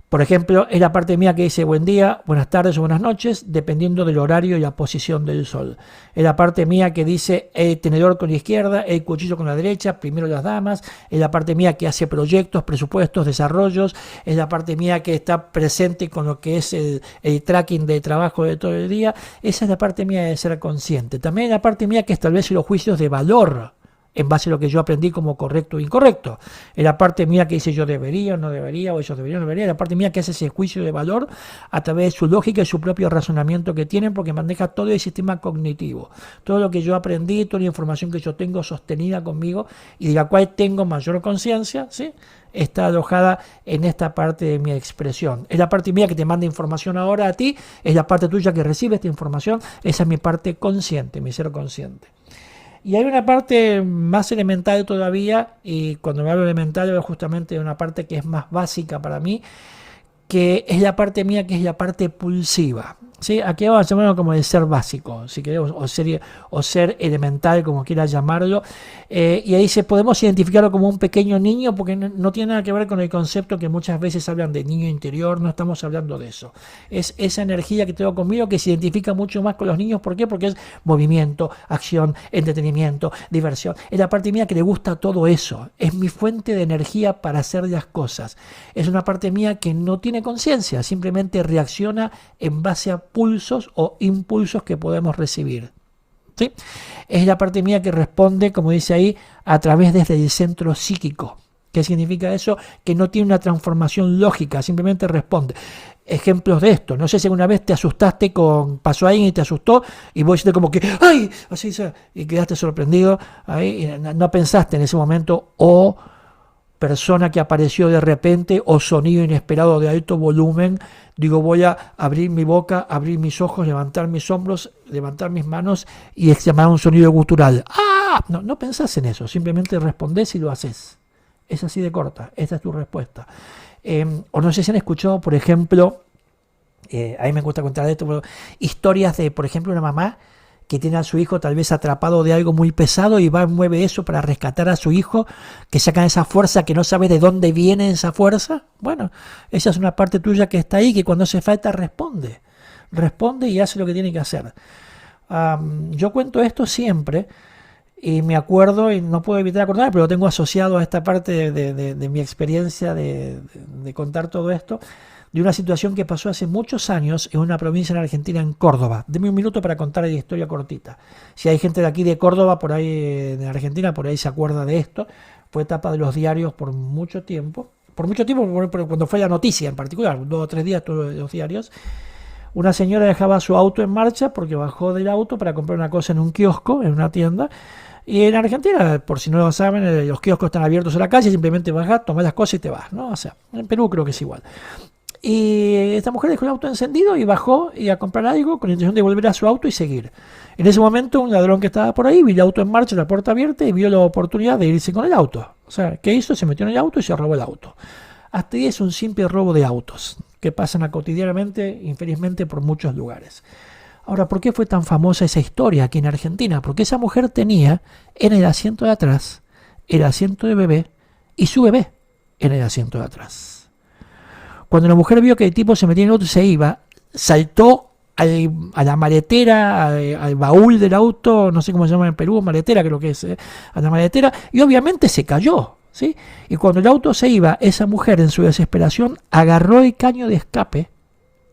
Por ejemplo, es la parte mía que dice buen día, buenas tardes o buenas noches, dependiendo del horario y la posición del sol. Es la parte mía que dice el tenedor con la izquierda, el cuchillo con la derecha, primero las damas. Es la parte mía que hace proyectos, presupuestos, desarrollos. Es la parte mía que está presente con lo que es el tracking de trabajo de todo el día. Esa es la parte mía de ser consciente. También es la parte mía que establece los juicios de valor en base a lo que yo aprendí como correcto o incorrecto. Es la parte mía que dice yo debería o no debería, o ellos deberían o no debería. Es la parte mía que hace ese juicio de valor a través de su lógica y su propio razonamiento que tienen, porque maneja todo el sistema cognitivo. Todo lo que yo aprendí, toda la información que yo tengo sostenida conmigo y de la cual tengo mayor conciencia, ¿sí?, está alojada en esta parte de mi expresión. Es la parte mía que te manda información ahora a ti, es la parte tuya que recibe esta información. Esa es mi parte consciente, mi ser consciente. Y hay una parte más elemental todavía, y cuando me hablo elemental hablo justamente de una parte que es más básica para mí, que es la parte mía, que es la parte pulsiva, ¿sí? Aquí vamos a llamarlo como el ser básico, si queremos, o ser elemental, como quieras llamarlo. Y ahí podemos identificarlo como un pequeño niño, porque no tiene nada que ver con el concepto que muchas veces hablan de niño interior. No estamos hablando de eso. Es esa energía que tengo conmigo que se identifica mucho más con los niños. ¿Por qué? Porque es movimiento, acción, entretenimiento, diversión. Es la parte mía que le gusta todo eso. Es mi fuente de energía para hacer las cosas. Es una parte mía que no tiene conciencia, simplemente reacciona en base a pulsos o impulsos que podemos recibir, ¿sí? Es la parte mía que responde, como dice ahí, a través desde el centro psíquico. ¿Qué significa eso? Que no tiene una transformación lógica, simplemente responde. Ejemplos de esto: no sé si alguna vez te asustaste pasó alguien y te asustó y vos hiciste como que ¡ay! Así, y quedaste sorprendido ahí, y no pensaste en ese momento, o persona que apareció de repente, o sonido inesperado de alto volumen. Digo, voy a abrir mi boca, abrir mis ojos, levantar mis hombros, levantar mis manos y exclamar un sonido gutural. ¡Ah! No pensás en eso, simplemente respondés y lo haces. Es así de corta, esta es tu respuesta. O no sé si han escuchado, por ejemplo, a mí me gusta contar esto, pero historias de, por ejemplo, una mamá que tiene a su hijo tal vez atrapado de algo muy pesado y va y mueve eso para rescatar a su hijo, que sacan esa fuerza que no sabe de dónde viene esa fuerza. Bueno, esa es una parte tuya que está ahí, que cuando hace falta responde y hace lo que tiene que hacer. Yo cuento esto siempre y me acuerdo, y no puedo evitar acordarme, pero lo tengo asociado a esta parte de mi experiencia de contar todo esto, de una situación que pasó hace muchos años en una provincia en Argentina, en Córdoba. Deme un minuto para contar la historia cortita. Si hay gente de aquí de Córdoba, por ahí en Argentina, por ahí se acuerda de esto. Fue etapa de los diarios por mucho tiempo. Cuando fue la noticia en particular, 2 o 3 días todos los diarios. Una señora dejaba su auto en marcha porque bajó del auto para comprar una cosa en un kiosco, en una tienda. Y en Argentina, por si no lo saben, los kioscos están abiertos a la calle, simplemente bajás, tomás las cosas y te vas, ¿no? O sea, en Perú creo que es igual. Y esta mujer dejó el auto encendido y bajó a comprar algo con la intención de volver a su auto y seguir. En ese momento, un ladrón que estaba por ahí vio el auto en marcha, la puerta abierta, y vio la oportunidad de irse con el auto. O sea, ¿qué hizo? Se metió en el auto y se robó el auto. Hasta ahí es un simple robo de autos que pasan cotidianamente, infelizmente, por muchos lugares. Ahora, ¿por qué fue tan famosa esa historia aquí en Argentina? Porque esa mujer tenía en el asiento de atrás el asiento de bebé y su bebé en el asiento de atrás. Cuando la mujer vio que el tipo se metía en el auto y se iba, saltó a la maletera, al baúl del auto, no sé cómo se llama en Perú, maletera creo que es, a la maletera, y obviamente se cayó, ¿sí? Y cuando el auto se iba, esa mujer en su desesperación agarró el caño de escape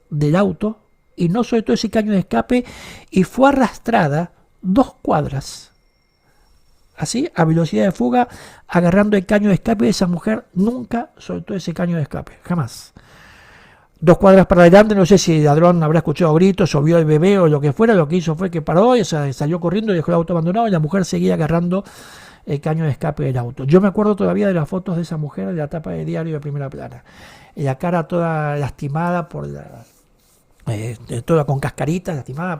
del auto y no soltó ese caño de escape y fue arrastrada 2 cuadras así, a velocidad de fuga, agarrando el caño de escape. Esa mujer nunca soltó ese caño de escape, jamás. 2 cuadras para adelante, no sé si el ladrón habrá escuchado gritos o vio el bebé o lo que fuera, lo que hizo fue que paró y salió corriendo y dejó el auto abandonado y la mujer seguía agarrando el caño de escape del auto. Yo me acuerdo todavía de las fotos de esa mujer de la tapa de diario de primera plana. La cara toda lastimada por toda con cascarita, lastimada,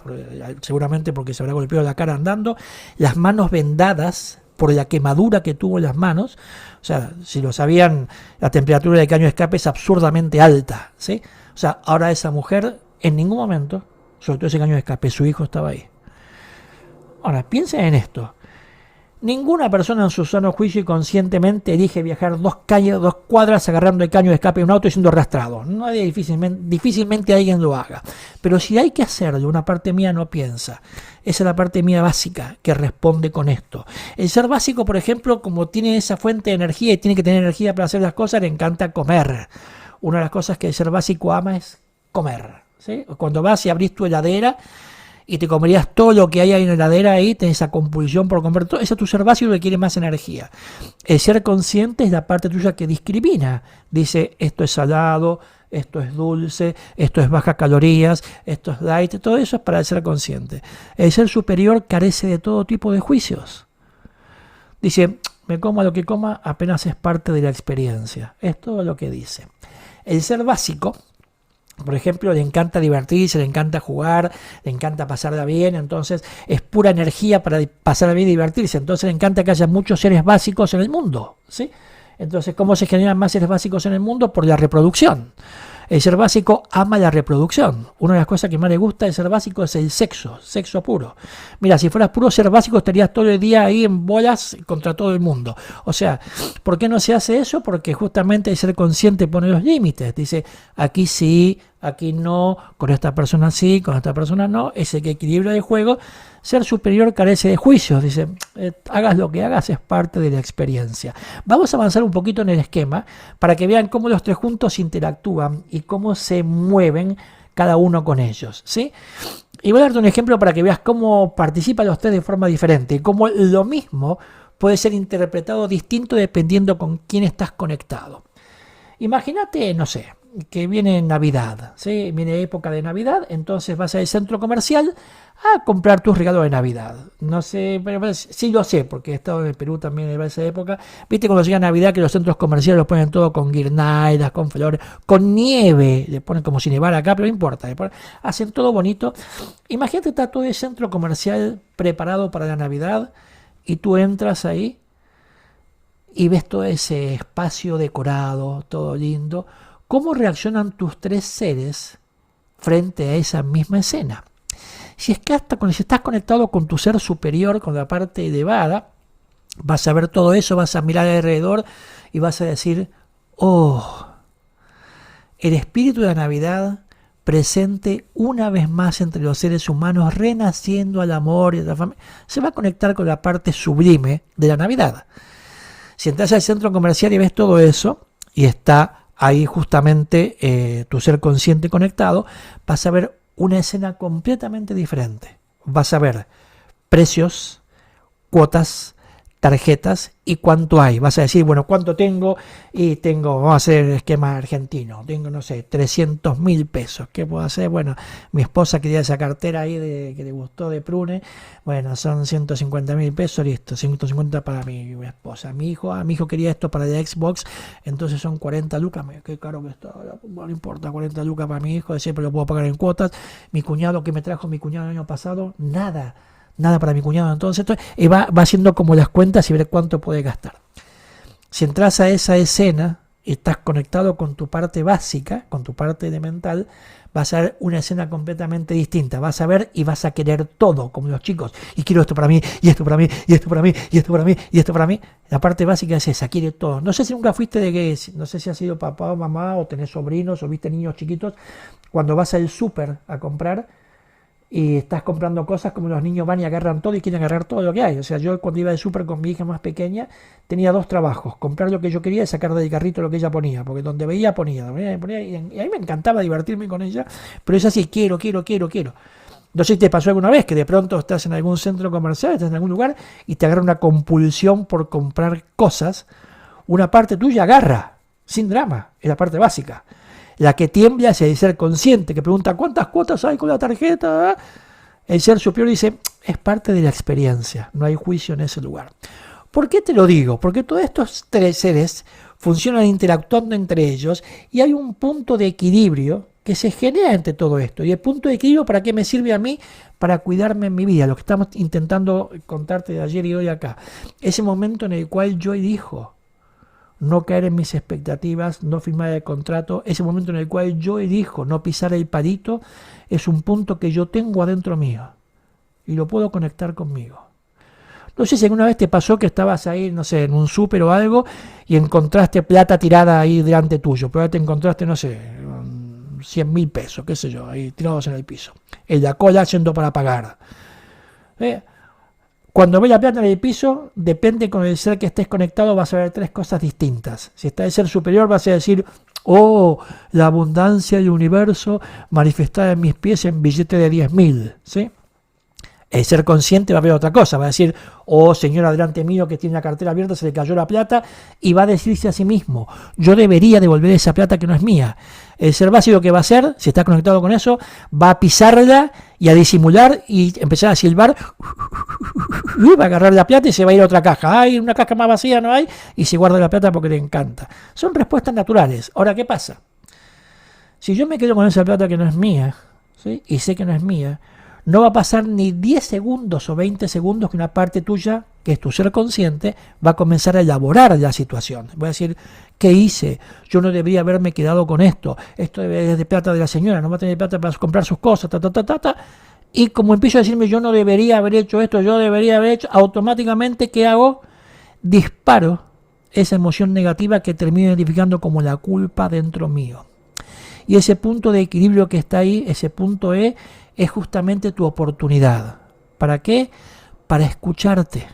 seguramente porque se habrá golpeado la cara andando, las manos vendadas por la quemadura que tuvo en las manos. O sea, si lo sabían, la temperatura del caño de escape es absurdamente alta, ¿sí? O sea, ahora esa mujer en ningún momento soltó ese caño de escape, su hijo estaba ahí. Ahora, piensen en esto. Ninguna persona en su sano juicio y conscientemente elige viajar 2 cuadras agarrando el caño de escape de un auto y siendo arrastrado. Nadie, difícilmente alguien lo haga. Pero si hay que hacerlo, una parte mía no piensa. Esa es la parte mía básica que responde con esto. El ser básico, por ejemplo, como tiene esa fuente de energía y tiene que tener energía para hacer las cosas, le encanta comer. Una de las cosas que el ser básico ama es comer, ¿sí? Cuando vas y abrís tu heladera y te comerías todo lo que hay ahí en la heladera, ahí tenés esa compulsión por comer todo. Ese es tu ser básico que quiere más energía. El ser consciente es la parte tuya que discrimina. Dice, esto es salado, esto es dulce, esto es baja calorías, esto es light. Todo eso es para el ser consciente. El ser superior carece de todo tipo de juicios. Dice, me coma lo que coma, apenas es parte de la experiencia. Es todo lo que dice. El ser básico, por ejemplo, le encanta divertirse, le encanta jugar, le encanta pasarla bien, entonces es pura energía para pasarla bien y divertirse. Entonces le encanta que haya muchos seres básicos en el mundo, ¿sí? Entonces, ¿cómo se generan más seres básicos en el mundo? Por la reproducción. El ser básico ama la reproducción. Una de las cosas que más le gusta del ser básico es el sexo puro. Mira, si fueras puro ser básico estarías todo el día ahí en bolas contra todo el mundo. O sea, ¿por qué no se hace eso? Porque justamente el ser consciente pone los límites. Dice, aquí sí, aquí no, con esta persona sí, con esta persona no. Ese equilibrio de juego. Ser superior carece de juicios. Dice, hagas lo que hagas, es parte de la experiencia. Vamos a avanzar un poquito en el esquema para que vean cómo los tres juntos interactúan y cómo se mueven cada uno con ellos, ¿sí? Y voy a darte un ejemplo para que veas cómo participan los tres de forma diferente y cómo lo mismo puede ser interpretado distinto dependiendo con quién estás conectado. Imagínate, no sé, que viene Navidad, ¿sí? Viene época de Navidad, entonces vas al centro comercial a comprar tus regalos de Navidad. No sé, pero sí lo sé, porque he estado en el Perú también en esa época. Viste cuando llega Navidad que los centros comerciales lo ponen todo con guirnaldas, con flores, con nieve, le ponen como si nevara acá, pero no importa, hacen todo bonito. Imagínate, está todo el centro comercial preparado para la Navidad y tú entras ahí y ves todo ese espacio decorado, todo lindo. ¿Cómo reaccionan tus tres seres frente a esa misma escena? Si estás conectado con tu ser superior, con la parte elevada, vas a ver todo eso, vas a mirar alrededor y vas a decir, oh, el espíritu de la Navidad presente una vez más entre los seres humanos, renaciendo al amor y a la familia, se va a conectar con la parte sublime de la Navidad. Si entras al centro comercial y ves todo eso, y está ahí justamente tu ser consciente conectado, vas a ver una escena completamente diferente. Vas a ver precios, cuotas, tarjetas y cuánto hay. Vas a decir, bueno, ¿cuánto tengo? Y tengo, vamos a hacer el esquema argentino. Tengo, no sé, 300.000 pesos. ¿Qué puedo hacer? Bueno, mi esposa quería esa cartera ahí que le gustó de Prune. Bueno, son 150.000 pesos, listo. 150 para mi esposa. Mi hijo quería esto para la Xbox, entonces son 40 lucas. Qué caro que está. Bueno, no importa, 40 lucas para mi hijo, siempre lo puedo pagar en cuotas. Mi cuñado, que me trajo mi cuñado el año pasado, nada para mi cuñado. Entonces va haciendo como las cuentas y ver cuánto puede gastar. Si entras a esa escena y estás conectado con tu parte básica, con tu parte elemental, vas a ver una escena completamente distinta. Vas a ver y vas a querer todo, como los chicos. Y quiero esto para mí, y esto para mí, y esto para mí, y esto para mí, y esto para mí. La parte básica es esa, quiere todo. No sé si nunca fuiste no sé si has sido papá o mamá, o tenés sobrinos, o viste niños chiquitos. Cuando vas al súper a comprar, y estás comprando cosas, como los niños van y agarran todo y quieren agarrar todo lo que hay. O sea, yo cuando iba al súper con mi hija más pequeña tenía 2 trabajos: comprar lo que yo quería y sacar del carrito lo que ella ponía, porque donde ponía, y a mí me encantaba divertirme con ella, pero es así, quiero. No sé si te pasó alguna vez que de pronto estás en algún centro comercial, estás en algún lugar y te agarra una compulsión por comprar cosas. Una parte tuya agarra, sin drama, es la parte básica. La que tiembla es el ser consciente, que pregunta ¿cuántas cuotas hay con la tarjeta? El ser superior dice, es parte de la experiencia, no hay juicio en ese lugar. ¿Por qué te lo digo? Porque todos estos tres seres funcionan interactuando entre ellos y hay un punto de equilibrio que se genera entre todo esto. ¿Y el punto de equilibrio para qué me sirve a mí? Para cuidarme en mi vida, lo que estamos intentando contarte de ayer y hoy acá. Ese momento en el cual yo elijo no caer en mis expectativas, no firmar el contrato, ese momento en el cual yo elijo no pisar el palito, es un punto que yo tengo adentro mío y lo puedo conectar conmigo. No sé si alguna vez te pasó que estabas ahí, no sé, en un súper o algo y encontraste plata tirada ahí delante tuyo, pero te encontraste, no sé, 100.000 pesos, qué sé yo, ahí tirados en el piso. En la cola yendo para pagar. Cuando ve la plata en el piso, depende con el ser que estés conectado, vas a ver tres cosas distintas. Si está el ser superior, vas a decir, oh, la abundancia del universo manifestada en mis pies en billete de 10.000, ¿sí? El ser consciente va a ver otra cosa, va a decir, oh señor delante mío que tiene la cartera abierta, se le cayó la plata, y va a decirse a sí mismo, yo debería devolver esa plata que no es mía. El ser básico que va a hacer, si está conectado con eso, va a pisarla y a disimular y empezar a silbar, va a agarrar la plata y se va a ir a otra caja. Hay una caja más vacía, no hay, y se guarda la plata porque le encanta. Son respuestas naturales. Ahora, ¿qué pasa? Si yo me quedo con esa plata que no es mía, ¿sí? Y sé que no es mía, no va a pasar ni 10 segundos o 20 segundos que una parte tuya, que es tu ser consciente, va a comenzar a elaborar la situación. Voy a decir, ¿qué hice? Yo no debería haberme quedado con esto. Esto es de plata de la señora, no va a tener plata para comprar sus cosas, Y como empiezo a decirme, yo no debería haber hecho esto, yo debería haber hecho, automáticamente, ¿qué hago? Disparo esa emoción negativa que termino identificando como la culpa dentro mío. Y ese punto de equilibrio que está ahí, ese punto es justamente tu oportunidad. ¿Para qué? Para escucharte.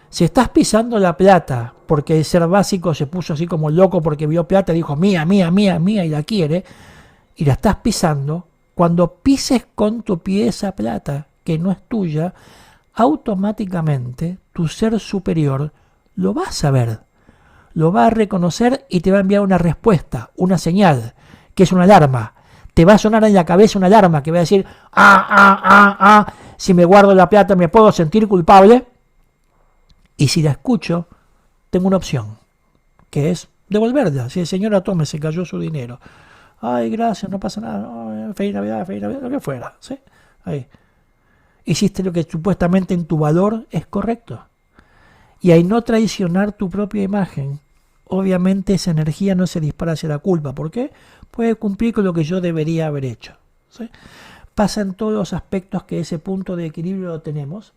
Si estás pisando la plata porque el ser básico se puso así como loco porque vio plata y dijo mía, mía, mía, mía y la quiere, y la estás pisando, cuando pises con tu pie esa plata que no es tuya, automáticamente tu ser superior lo va a saber, lo va a reconocer y te va a enviar una respuesta, una señal, que es una alarma. Te va a sonar en la cabeza una alarma que va a decir, si me guardo la plata me puedo sentir culpable. Y si la escucho, tengo una opción, que es devolverla. Si el señor tome, se cayó su dinero. Ay, gracias, no pasa nada. No, feliz Navidad, lo que fuera. ¿Sí? Ahí. Hiciste lo que supuestamente en tu valor es correcto. Y al no traicionar tu propia imagen, obviamente esa energía no se dispara hacia la culpa. ¿Por qué? Puede cumplir con lo que yo debería haber hecho. ¿Sí? Pasa en todos los aspectos que ese punto de equilibrio lo tenemos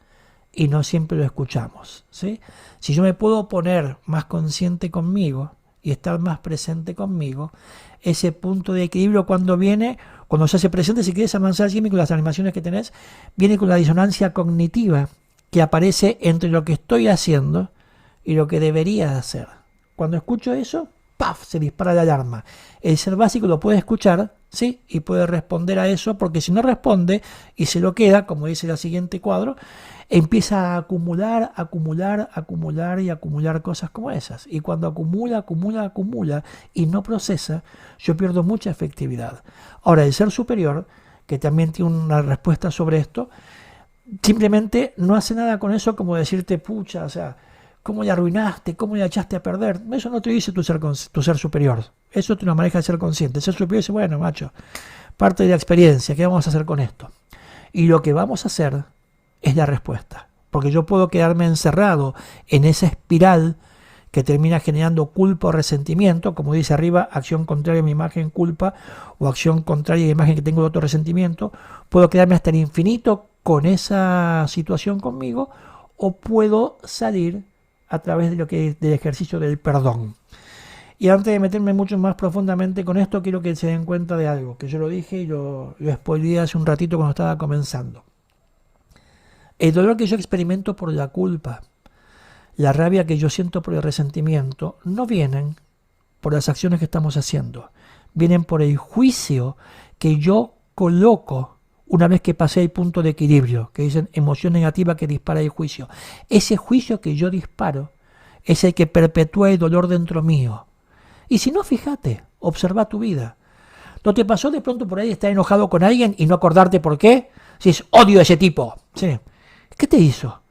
y no siempre lo escuchamos. ¿Sí? Si yo me puedo poner más consciente conmigo y estar más presente conmigo, ese punto de equilibrio cuando se hace presente, si quieres avanzar, Jimmy, con las animaciones que tenés, viene con la disonancia cognitiva que aparece entre lo que estoy haciendo y lo que debería hacer. Cuando escucho eso, ¡paf!, se dispara la alarma. El ser básico lo puede escuchar, ¿sí? Y puede responder a eso, porque si no responde y se lo queda, como dice el siguiente cuadro, empieza a acumular y acumular cosas como esas. Y cuando acumula y no procesa, yo pierdo mucha efectividad. Ahora, el ser superior, que también tiene una respuesta sobre esto, simplemente no hace nada con eso como decirte, pucha, o sea, ¿cómo la arruinaste? ¿Cómo la echaste a perder? Eso no te dice tu ser superior. Eso te lo maneja el ser consciente. El ser superior dice, bueno, macho, parte de la experiencia, ¿qué vamos a hacer con esto? Y lo que vamos a hacer es la respuesta. Porque yo puedo quedarme encerrado en esa espiral que termina generando culpa o resentimiento, como dice arriba, acción contraria a mi imagen, culpa, o acción contraria a la imagen que tengo de otro resentimiento. Puedo quedarme hasta el infinito con esa situación conmigo, o puedo salir a través de del ejercicio del perdón. Y antes de meterme mucho más profundamente con esto, quiero que se den cuenta de algo, que yo lo dije y lo spoileé hace un ratito cuando estaba comenzando. El dolor que yo experimento por la culpa, la rabia que yo siento por el resentimiento, no vienen por las acciones que estamos haciendo, vienen por el juicio que yo coloco una vez que pasé el punto de equilibrio, que dicen emoción negativa que dispara el juicio. Ese juicio que yo disparo es el que perpetúa el dolor dentro mío. Y si no, fíjate, observa tu vida. ¿No te pasó de pronto por ahí estar enojado con alguien y no acordarte por qué? Si es odio a ese tipo. ¿Sí? ¿Qué te hizo?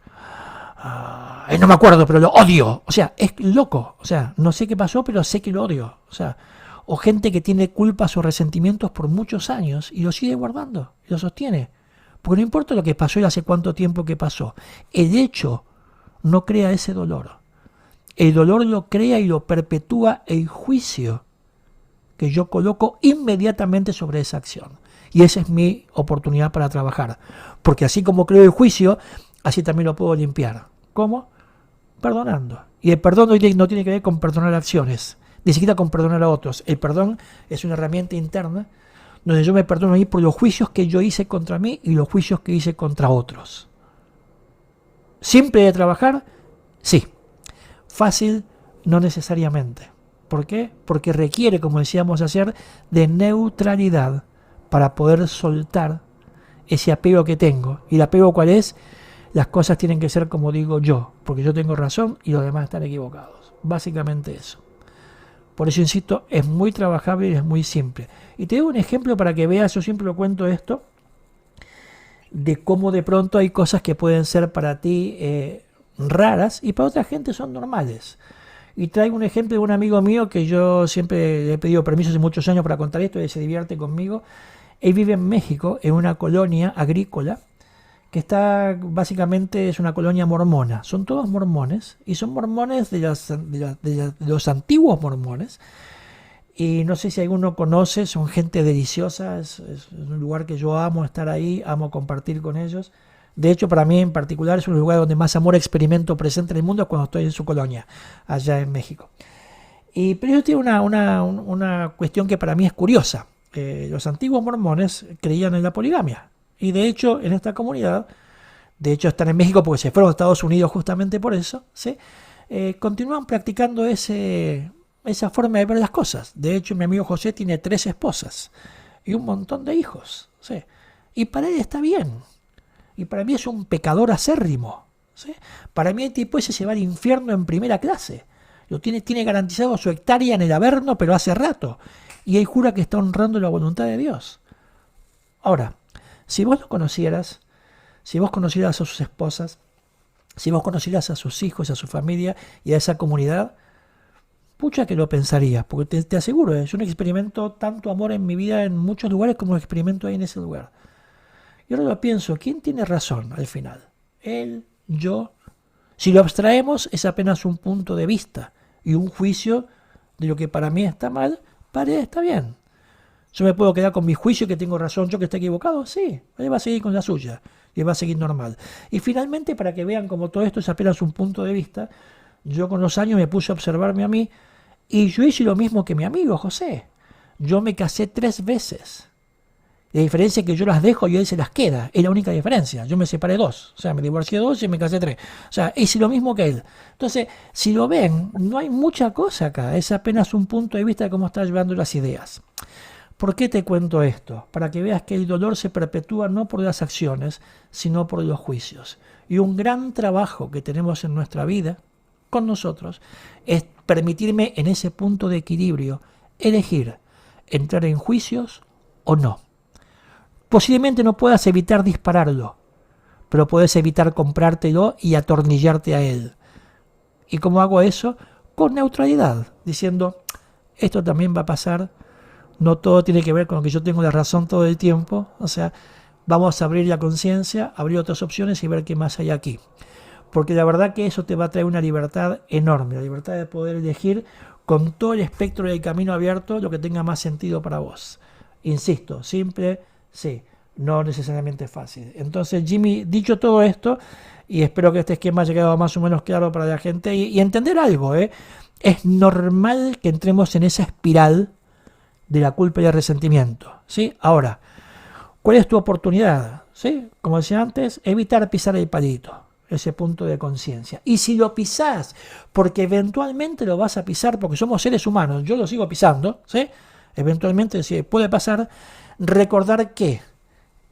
No me acuerdo, pero lo odio. O sea, es loco. O sea, no sé qué pasó, pero sé que lo odio. O sea, o gente que tiene culpas o resentimientos por muchos años y lo sigue guardando, y lo sostiene. Porque no importa lo que pasó y hace cuánto tiempo que pasó. El hecho no crea ese dolor. El dolor lo crea y lo perpetúa el juicio que yo coloco inmediatamente sobre esa acción. Y esa es mi oportunidad para trabajar. Porque así como creo el juicio, así también lo puedo limpiar. ¿Cómo? Perdonando. Y el perdón no tiene que ver con perdonar acciones, ni siquiera con perdonar a otros. El perdón es una herramienta interna donde yo me perdono a mí por los juicios que yo hice contra mí y los juicios que hice contra otros. ¿Simple de trabajar? Sí. Fácil, no necesariamente. ¿Por qué? Porque requiere, como decíamos ayer, de neutralidad para poder soltar ese apego que tengo. ¿Y el apego cuál es? Las cosas tienen que ser como digo yo, porque yo tengo razón y los demás están equivocados. Básicamente eso. Por eso insisto, es muy trabajable y es muy simple. Y te doy un ejemplo para que veas, yo siempre lo cuento esto, de cómo de pronto hay cosas que pueden ser para ti raras y para otra gente son normales. Y traigo un ejemplo de un amigo mío que yo siempre le he pedido permiso hace muchos años para contar esto y se divierte conmigo. Él vive en México, en una colonia agrícola, que está básicamente es una colonia mormona. Son todos mormones y son mormones de los antiguos mormones. Y no sé si alguno conoce, son gente deliciosa, es un lugar que yo amo estar ahí, amo compartir con ellos. De hecho, para mí en particular es un lugar donde más amor experimento presente en el mundo cuando estoy en su colonia, allá en México. Pero ellos tienen una cuestión que para mí es curiosa. Los antiguos mormones creían en la poligamia. Y de hecho, en esta comunidad, de hecho están en México porque se fueron a Estados Unidos justamente por eso, ¿sí? Continúan practicando esa forma de ver las cosas. De hecho, mi amigo José tiene 3 esposas y un montón de hijos, ¿sí? Y para él está bien. Y para mí es un pecador acérrimo, ¿sí? Para mí el tipo ese se va al infierno en primera clase. Tiene garantizado su hectárea en el Averno, pero hace rato. Y él jura que está honrando la voluntad de Dios. Ahora, si vos lo conocieras, si vos conocieras a sus esposas, si vos conocieras a sus hijos, a su familia y a esa comunidad, pucha que lo pensarías, porque te aseguro, yo no experimento tanto amor en mi vida en muchos lugares como lo experimento ahí en ese lugar. Y ahora lo pienso, ¿quién tiene razón al final? Él, yo. Si lo abstraemos es apenas un punto de vista y un juicio de lo que para mí está mal, para él está bien. ¿Yo me puedo quedar con mi juicio que tengo razón, yo que estoy equivocado? Sí, él va a seguir con la suya y va a seguir normal. Y finalmente, para que vean como todo esto es apenas un punto de vista, yo con los años me puse a observarme a mí y yo hice lo mismo que mi amigo José. Yo me casé 3 veces. La diferencia es que yo las dejo y él se las queda. Es la única diferencia. Yo me separé 2. O sea, me divorcié 2 y me casé 3. O sea, hice lo mismo que él. Entonces, si lo ven, no hay mucha cosa acá. Es apenas un punto de vista de cómo está llevando las ideas. ¿Por qué te cuento esto? Para que veas que el dolor se perpetúa no por las acciones, sino por los juicios. Y un gran trabajo que tenemos en nuestra vida, con nosotros, es permitirme en ese punto de equilibrio elegir entrar en juicios o no. Posiblemente no puedas evitar dispararlo, pero puedes evitar comprártelo y atornillarte a él. ¿Y cómo hago eso? Con neutralidad, diciendo, esto también va a pasar, no todo tiene que ver con lo que yo tengo la razón todo el tiempo, o sea, vamos a abrir la conciencia, abrir otras opciones y ver qué más hay aquí. Porque la verdad que eso te va a traer una libertad enorme, la libertad de poder elegir con todo el espectro del camino abierto lo que tenga más sentido para vos. Insisto, simple. Sí, no necesariamente fácil. Entonces, Jimmy, dicho todo esto, y espero que este esquema haya quedado más o menos claro para la gente, y entender algo, es normal que entremos en esa espiral de la culpa y el resentimiento, ¿sí? Ahora, ¿cuál es tu oportunidad? ¿Sí? Como decía antes, evitar pisar el palito, ese punto de conciencia. Y si lo pisás, porque eventualmente lo vas a pisar, porque somos seres humanos, yo lo sigo pisando, ¿sí? Eventualmente, si puede pasar, recordar que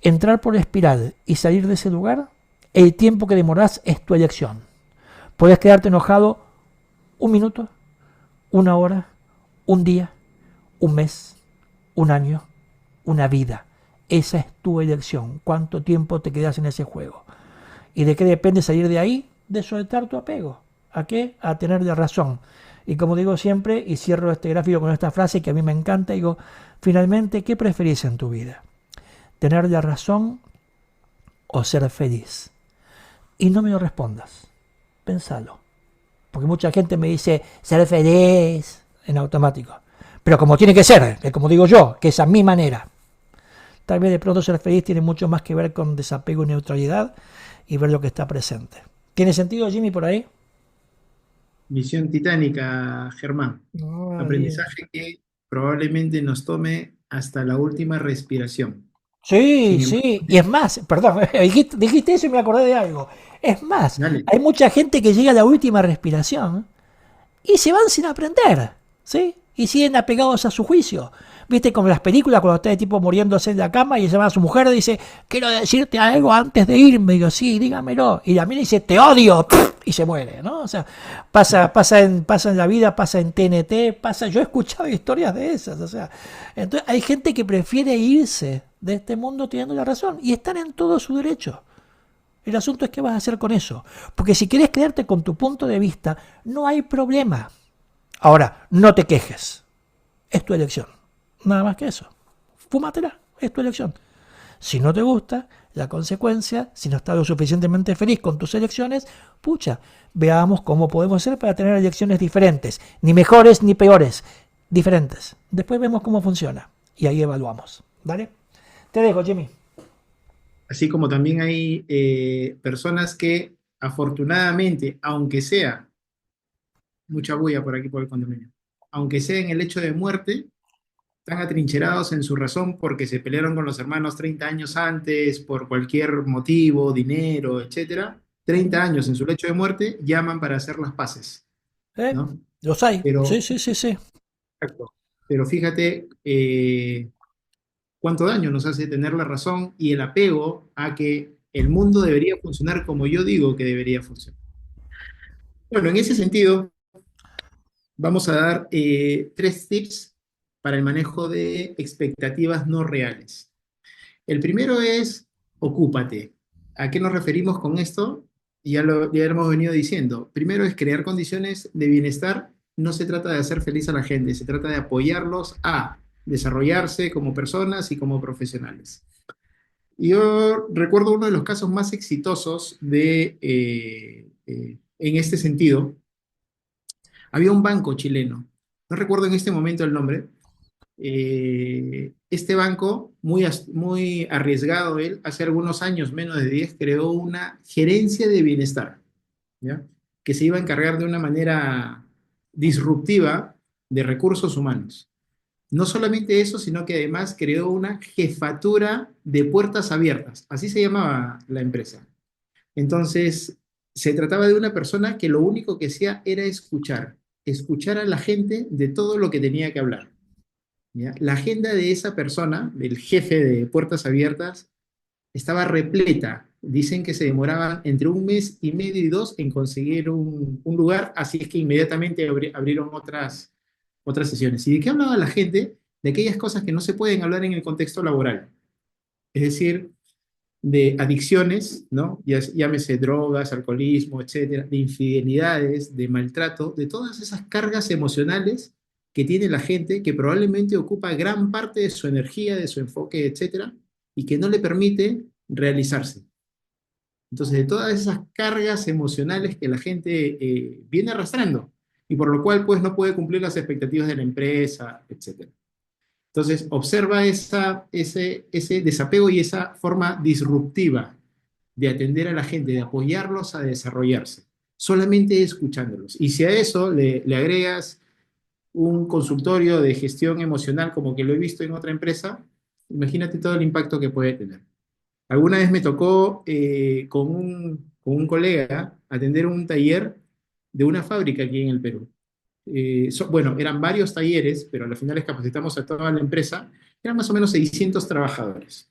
Entrar por la espiral y salir de ese lugar, el tiempo que demorás es tu elección. Puedes quedarte enojado un minuto, una hora, un día, un mes, un año, una vida. Esa es tu elección. ¿Cuánto tiempo te quedas en ese juego? ¿Y de qué depende salir de ahí? De soltar tu apego. ¿A qué? A tener la razón. Y como digo siempre, y cierro este gráfico con esta frase que a mí me encanta, digo, finalmente, ¿qué preferís en tu vida? ¿Tener la razón o ser feliz? Y no me lo respondas. Pensalo. Porque mucha gente me dice, ser feliz en automático. Pero como tiene que ser, que como digo yo, que es a mi manera. Tal vez de pronto ser feliz tiene mucho más que ver con desapego y neutralidad y ver lo que está presente. ¿Tiene sentido, Jimmy, por ahí? Misión titánica, Germán. No, bien. Aprendizaje que probablemente nos tome hasta la última respiración. Sí, Sin embargo, sí. Y es más, perdón, dijiste eso y me acordé de algo. Es más, dale. hay mucha gente que llega a la última respiración y se van sin aprender, ¿sí? Y siguen apegados a su juicio. ¿Viste como en las películas cuando está el tipo muriéndose en la cama y llama a su mujer y dice, quiero decirte algo antes de irme? Y digo, sí, dígamelo. Y la mina dice, te odio, y se muere, ¿no? O sea, pasa en la vida, pasa en TNT, pasa... Yo he escuchado historias de esas, o sea... Entonces hay gente que prefiere irse de este mundo teniendo la razón y están en todo su derecho. El asunto es qué vas a hacer con eso. Porque si quieres quedarte con tu punto de vista, no hay problema. Ahora, no te quejes. Es tu elección. Nada más que eso. Fúmatela. Es tu elección. Si no te gusta, la consecuencia, si no estás lo suficientemente feliz con tus elecciones, pucha, veamos cómo podemos hacer para tener elecciones diferentes. Ni mejores ni peores. Diferentes. Después vemos cómo funciona. Y ahí evaluamos. ¿Vale? Te dejo, Jimmy. Así como también hay personas que afortunadamente, aunque sea mucha bulla por aquí por el condominio, aunque sea en el hecho de muerte, están atrincherados en su razón porque se pelearon con los hermanos 30 años antes por cualquier motivo, dinero, etcétera. 30 años en su lecho de muerte llaman para hacer las paces, ¿Eh? ¿no? Los hay. Sí, Pero, sí, sí, sí. exacto. Pero fíjate cuánto daño nos hace tener la razón y el apego a que el mundo debería funcionar como yo digo que debería funcionar. Bueno, en ese sentido, vamos a dar 3 tips para el manejo de expectativas no reales. El primero es ocúpate. ¿A qué nos referimos con esto? Ya lo hemos venido diciendo. Primero es crear condiciones de bienestar. No se trata de hacer feliz a la gente, se trata de apoyarlos a desarrollarse como personas y como profesionales. Yo recuerdo uno de los casos más exitosos en este sentido. Había un banco chileno, no recuerdo en este momento el nombre. Este banco, muy arriesgado él, hace algunos años, menos de 10, creó una gerencia de bienestar, ¿ya? Que se iba a encargar de una manera disruptiva de recursos humanos. No solamente eso, sino que además creó una jefatura de puertas abiertas, así se llamaba la empresa. Entonces, se trataba de una persona que lo único que hacía era escuchar a la gente de todo lo que tenía que hablar. ¿Ya? La agenda de esa persona, del jefe de Puertas Abiertas, estaba repleta. Dicen que se demoraban entre un mes y medio y dos en conseguir un lugar, así es que inmediatamente abrieron otras sesiones. ¿Y de qué hablaba la gente? De aquellas cosas que no se pueden hablar en el contexto laboral. Es decir, de adicciones, ¿no? Llámese drogas, alcoholismo, etcétera, de infidelidades, de maltrato, de todas esas cargas emocionales que tiene la gente que probablemente ocupa gran parte de su energía, de su enfoque, etcétera, y que no le permite realizarse. Entonces, de todas esas cargas emocionales que la gente viene arrastrando y por lo cual pues no puede cumplir las expectativas de la empresa, etcétera. Entonces, observa ese desapego y esa forma disruptiva de atender a la gente, de apoyarlos a desarrollarse, solamente escuchándolos. Y si a eso le agregas un consultorio de gestión emocional como que lo he visto en otra empresa, imagínate todo el impacto que puede tener. Alguna vez me tocó con un colega atender un taller de una fábrica aquí en el Perú. Bueno, eran varios talleres, pero al final les capacitamos a toda la empresa. Eran más o menos 600 trabajadores.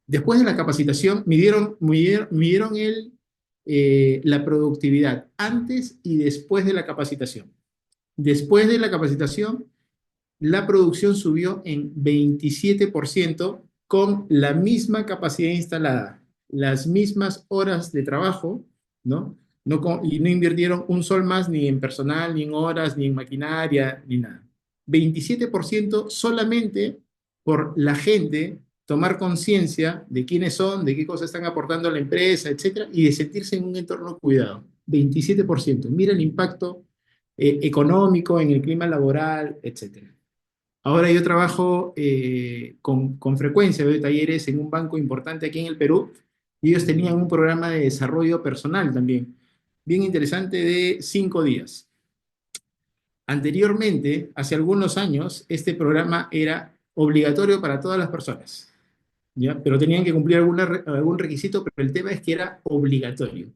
Después de la capacitación, midieron la productividad antes y después de la capacitación. Después de la capacitación, la producción subió en 27% con la misma capacidad instalada, las mismas horas de trabajo, ¿no? Y no invirtieron un sol más ni en personal, ni en horas, ni en maquinaria, ni nada. 27% solamente por la gente tomar conciencia de quiénes son, de qué cosas están aportando a la empresa, etcétera, y de sentirse en un entorno cuidado. 27%. Mira el impacto económico en el clima laboral, etcétera. Ahora yo trabajo con frecuencia, doy talleres en un banco importante aquí en el Perú, y ellos tenían un programa de desarrollo personal también, bien interesante, de 5 días. Anteriormente, hace algunos años, este programa era obligatorio para todas las personas, ¿ya? Pero tenían que cumplir algún requisito, pero el tema es que era obligatorio.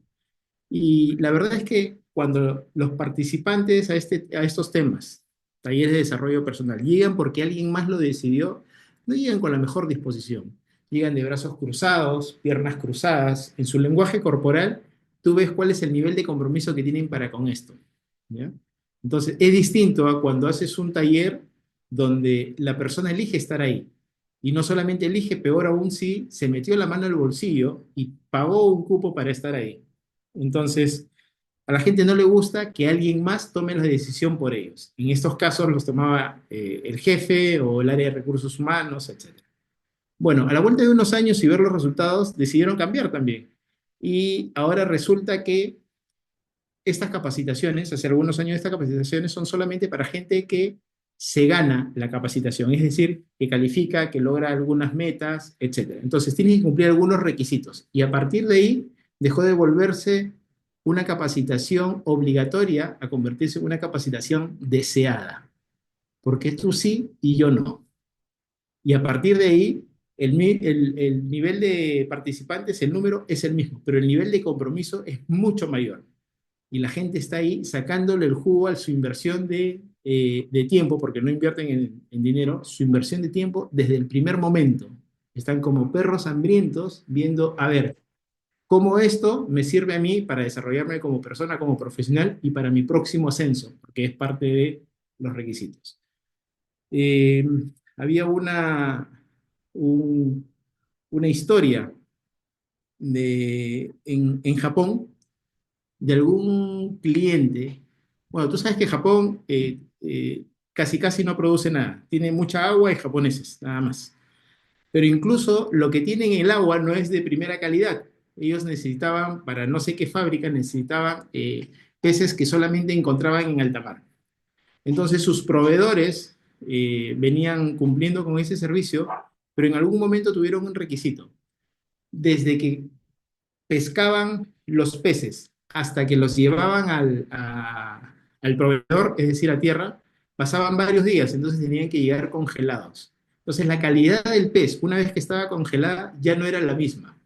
Y la verdad es que cuando los participantes a estos temas, talleres de desarrollo personal, llegan porque alguien más lo decidió, no llegan con la mejor disposición. Llegan de brazos cruzados, piernas cruzadas. En su lenguaje corporal, tú ves cuál es el nivel de compromiso que tienen para con esto, ¿ya? Entonces, es distinto a cuando haces un taller donde la persona elige estar ahí. Y no solamente elige, peor aún si se metió la mano al bolsillo y pagó un cupo para estar ahí. Entonces, a la gente no le gusta que alguien más tome la decisión por ellos. En estos casos los tomaba el jefe o el área de recursos humanos, etc. Bueno, a la vuelta de unos años y ver los resultados, decidieron cambiar también. Y ahora resulta que estas capacitaciones, hace algunos años estas capacitaciones son solamente para gente que se gana la capacitación, es decir, que califica, que logra algunas metas, etc. Entonces tiene que cumplir algunos requisitos y a partir de ahí dejó de volverse una capacitación obligatoria a convertirse en una capacitación deseada, porque tú sí y yo no. Y a partir de ahí, el nivel de participantes, el número es el mismo, pero el nivel de compromiso es mucho mayor y la gente está ahí sacándole el jugo a su inversión de tiempo, porque no invierten en dinero, su inversión de tiempo desde el primer momento. Están como perros hambrientos viendo, a ver, cómo esto me sirve a mí para desarrollarme como persona, como profesional y para mi próximo ascenso, porque es parte de los requisitos. Eh, había un- una historia en Japón de algún cliente. Bueno, tú sabes que Japón casi casi no produce nada. Tiene mucha agua y japoneses, nada más. Pero incluso lo que tienen en el agua no es de primera calidad. Ellos necesitaban, para no sé qué fábrica, necesitaban peces que solamente encontraban en alta mar. Entonces sus proveedores venían cumpliendo con ese servicio, pero en algún momento tuvieron un requisito. Desde que pescaban los peces hasta que los llevaban al proveedor, es decir, a tierra, pasaban varios días, entonces tenían que llegar congelados. Entonces la calidad del pez, una vez que estaba congelada, ya no era la misma.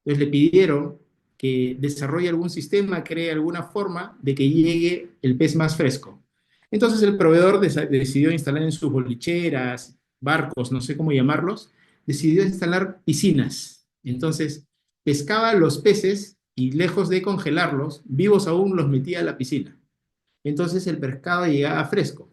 Entonces le pidieron que desarrolle algún sistema, cree alguna forma de que llegue el pez más fresco. Entonces el proveedor decidió instalar en sus bolicheras, barcos, no sé cómo llamarlos, decidió instalar piscinas. Entonces pescaba los peces y lejos de congelarlos, vivos aún los metía a la piscina. Entonces el pescado llegaba fresco.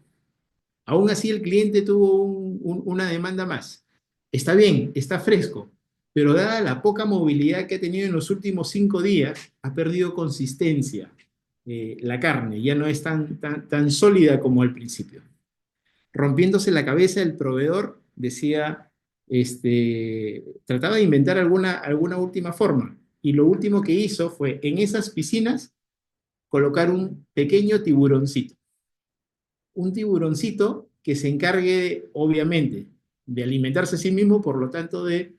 Aún así el cliente tuvo una demanda más. Está bien, está fresco, pero dada la poca movilidad que ha tenido en los últimos 5 días, ha perdido consistencia la carne, ya no es tan sólida como al principio. Rompiéndose la cabeza, el proveedor decía, trataba de inventar alguna última forma. Y lo último que hizo fue en esas piscinas colocar un pequeño tiburoncito. Un tiburoncito que se encargue, obviamente, de alimentarse a sí mismo, por lo tanto, de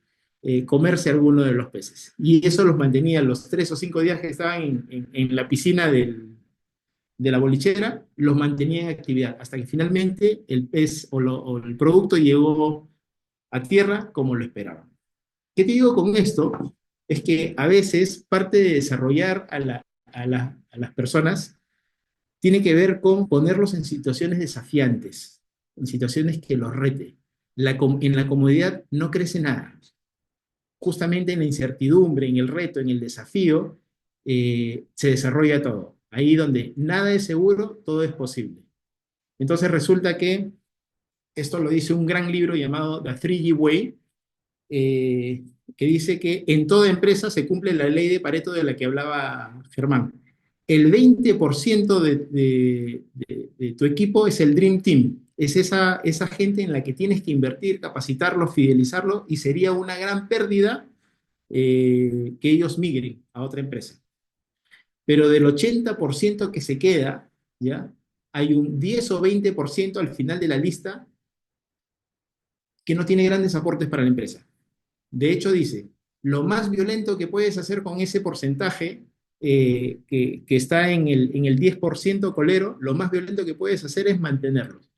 comerse alguno de los peces. Y eso los mantenía los 3 o 5 días que estaban en la piscina de la bolichera, los mantenía en actividad, hasta que finalmente el pez o el producto llegó a tierra como lo esperaban. ¿Qué te digo con esto? Es que a veces parte de desarrollar a las personas tiene que ver con ponerlos en situaciones desafiantes, en situaciones que los rete. En la comodidad no crece nada. justamente en la incertidumbre, en el reto, en el desafío, se desarrolla todo. Ahí donde nada es seguro, todo es posible. Entonces resulta que esto lo dice un gran libro llamado The 3G Way, que dice que en toda empresa se cumple la ley de Pareto de la que hablaba Germán. El 20% de tu equipo es el Dream Team, es esa gente en la que tienes que invertir, capacitarlo, fidelizarlo, y sería una gran pérdida que ellos migren a otra empresa. Pero del 80% que se queda, ¿ya? Hay un 10 o 20% al final de la lista que no tiene grandes aportes para la empresa. De hecho, dice, lo más violento que puedes hacer con ese porcentaje que está en el 10% colero, lo más violento que puedes hacer es mantenerlos.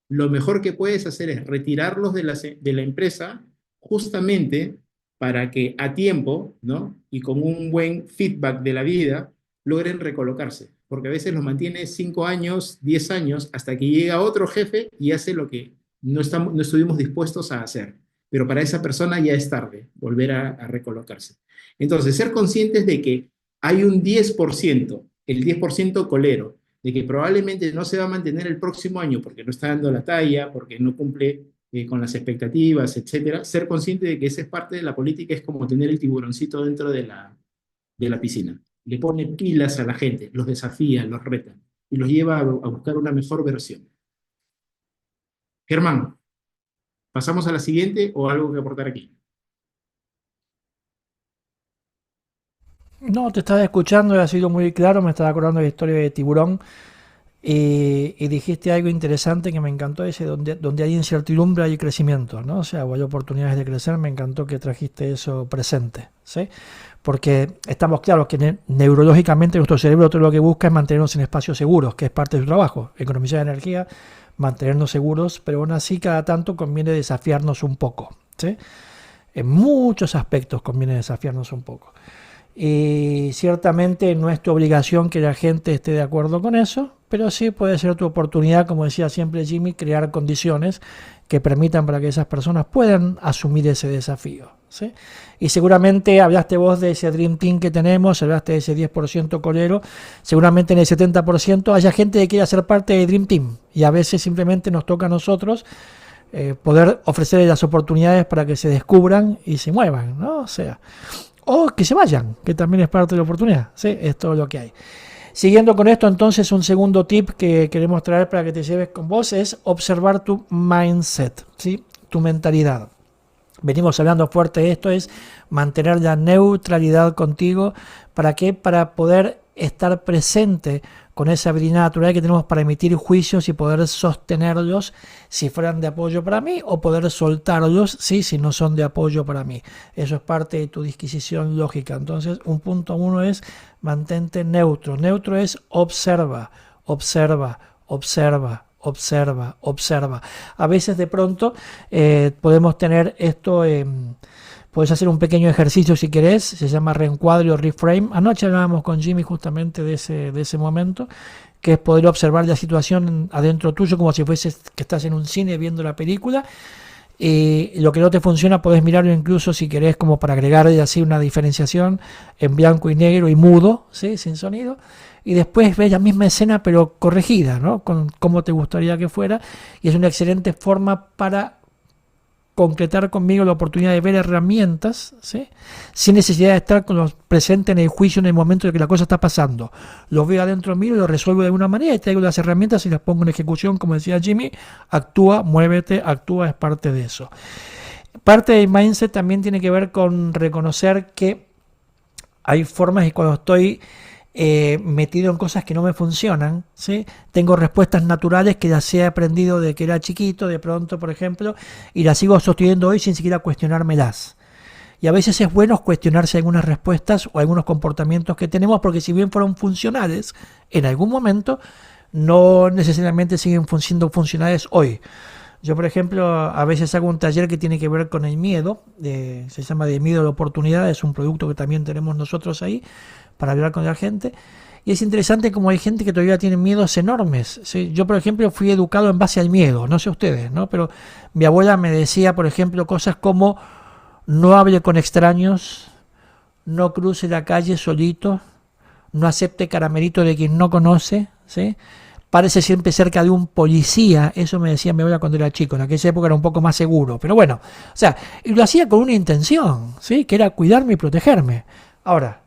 Lo mejor que puedes hacer es retirarlos de la empresa justamente para que a tiempo, ¿no? Y con un buen feedback de la vida, logren recolocarse. Porque a veces los mantiene 5 años, 10 años, hasta que llega otro jefe y hace lo que no estuvimos dispuestos a hacer. Pero para esa persona ya es tarde volver a recolocarse. Entonces, ser conscientes de que hay un 10%, el 10% colero, de que probablemente no se va a mantener el próximo año porque no está dando la talla, porque no cumple con las expectativas, etcétera. Ser consciente de que esa es parte de la política, es como tener el tiburoncito dentro de la piscina. Le pone pilas a la gente, los desafía, los reta y los lleva a buscar una mejor versión. Germán, ¿pasamos a la siguiente o algo que aportar aquí? No, te estaba escuchando y ha sido muy claro, me estaba acordando de la historia de Tiburón y dijiste algo interesante que me encantó, ese donde hay incertidumbre hay crecimiento, ¿no? O sea, o hay oportunidades de crecer, me encantó que trajiste eso presente, ¿sí? Porque estamos claros que neurológicamente nuestro cerebro todo lo que busca es mantenernos en espacios seguros, que es parte de su trabajo, economizar energía, mantenernos seguros, pero aún así cada tanto conviene desafiarnos un poco, ¿sí? En muchos aspectos conviene desafiarnos un poco. Y ciertamente no es tu obligación que la gente esté de acuerdo con eso, pero sí puede ser tu oportunidad, como decía siempre Jimmy, crear condiciones que permitan para que esas personas puedan asumir ese desafío, ¿sí? Y seguramente hablaste vos de ese Dream Team que tenemos, hablaste de ese 10% colero, seguramente en el 70% haya gente que quiera ser parte del Dream Team y a veces simplemente nos toca a nosotros poder ofrecerles las oportunidades para que se descubran y se muevan, ¿no? O sea, o que se vayan, que también es parte de la oportunidad, ¿sí? Es todo lo que hay. Siguiendo con esto, entonces, un segundo tip que queremos traer para que te lleves con vos es observar tu mindset, ¿sí? Tu mentalidad. Venimos hablando fuerte de esto, es mantener la neutralidad contigo. ¿Para qué? Para poder estar presente con esa habilidad natural que tenemos para emitir juicios y poder sostenerlos si fueran de apoyo para mí, o poder soltarlos si no son de apoyo para mí. Eso es parte de tu disquisición lógica. Entonces, un punto 1 es mantente neutro. Neutro es observa, observa, observa, observa, observa. A veces de pronto podemos tener esto... Puedes hacer un pequeño ejercicio si querés, se llama reencuadre o reframe. Anoche hablábamos con Jimmy justamente de ese momento, que es poder observar la situación adentro tuyo como si fueses que estás en un cine viendo la película. Y lo que no te funciona podés mirarlo incluso si querés como para agregarle así una diferenciación en blanco y negro y mudo, ¿sí? Sin sonido. Y después ves la misma escena pero corregida, ¿no? Con cómo te gustaría que fuera. Y es una excelente forma para concretar conmigo la oportunidad de ver herramientas, ¿sí? Sin necesidad de estar con los presentes en el juicio en el momento de que la cosa está pasando. Lo veo adentro mío, lo resuelvo de alguna manera y traigo las herramientas y las pongo en ejecución, como decía Jimmy. Actúa, muévete, actúa, es parte de eso. Parte del mindset también tiene que ver con reconocer que hay formas y cuando estoy metido en cosas que no me funcionan, ¿sí? Tengo respuestas naturales que las he aprendido de que era chiquito, de pronto, por ejemplo, y las sigo sosteniendo hoy sin siquiera cuestionármelas. Y a veces es bueno cuestionarse algunas respuestas o algunos comportamientos que tenemos, porque si bien fueron funcionales en algún momento, no necesariamente siguen siendo funcionales hoy. Yo, por ejemplo, a veces hago un taller que tiene que ver con el miedo, se llama de miedo a la oportunidad, es un producto que también tenemos nosotros ahí para hablar con la gente. Y es interesante como hay gente que todavía tiene miedos enormes, ¿sí? Yo, por ejemplo, fui educado en base al miedo, no sé ustedes, ¿no? Pero mi abuela me decía, por ejemplo, cosas como no hable con extraños, no cruce la calle solito, no acepte caramelito de quien no conoce, ¿sí? Parece siempre cerca de un policía, eso me decía mi abuela cuando era chico, en aquella época era un poco más seguro, pero bueno, o sea, y lo hacía con una intención, ¿sí? Que era cuidarme y protegerme. Ahora,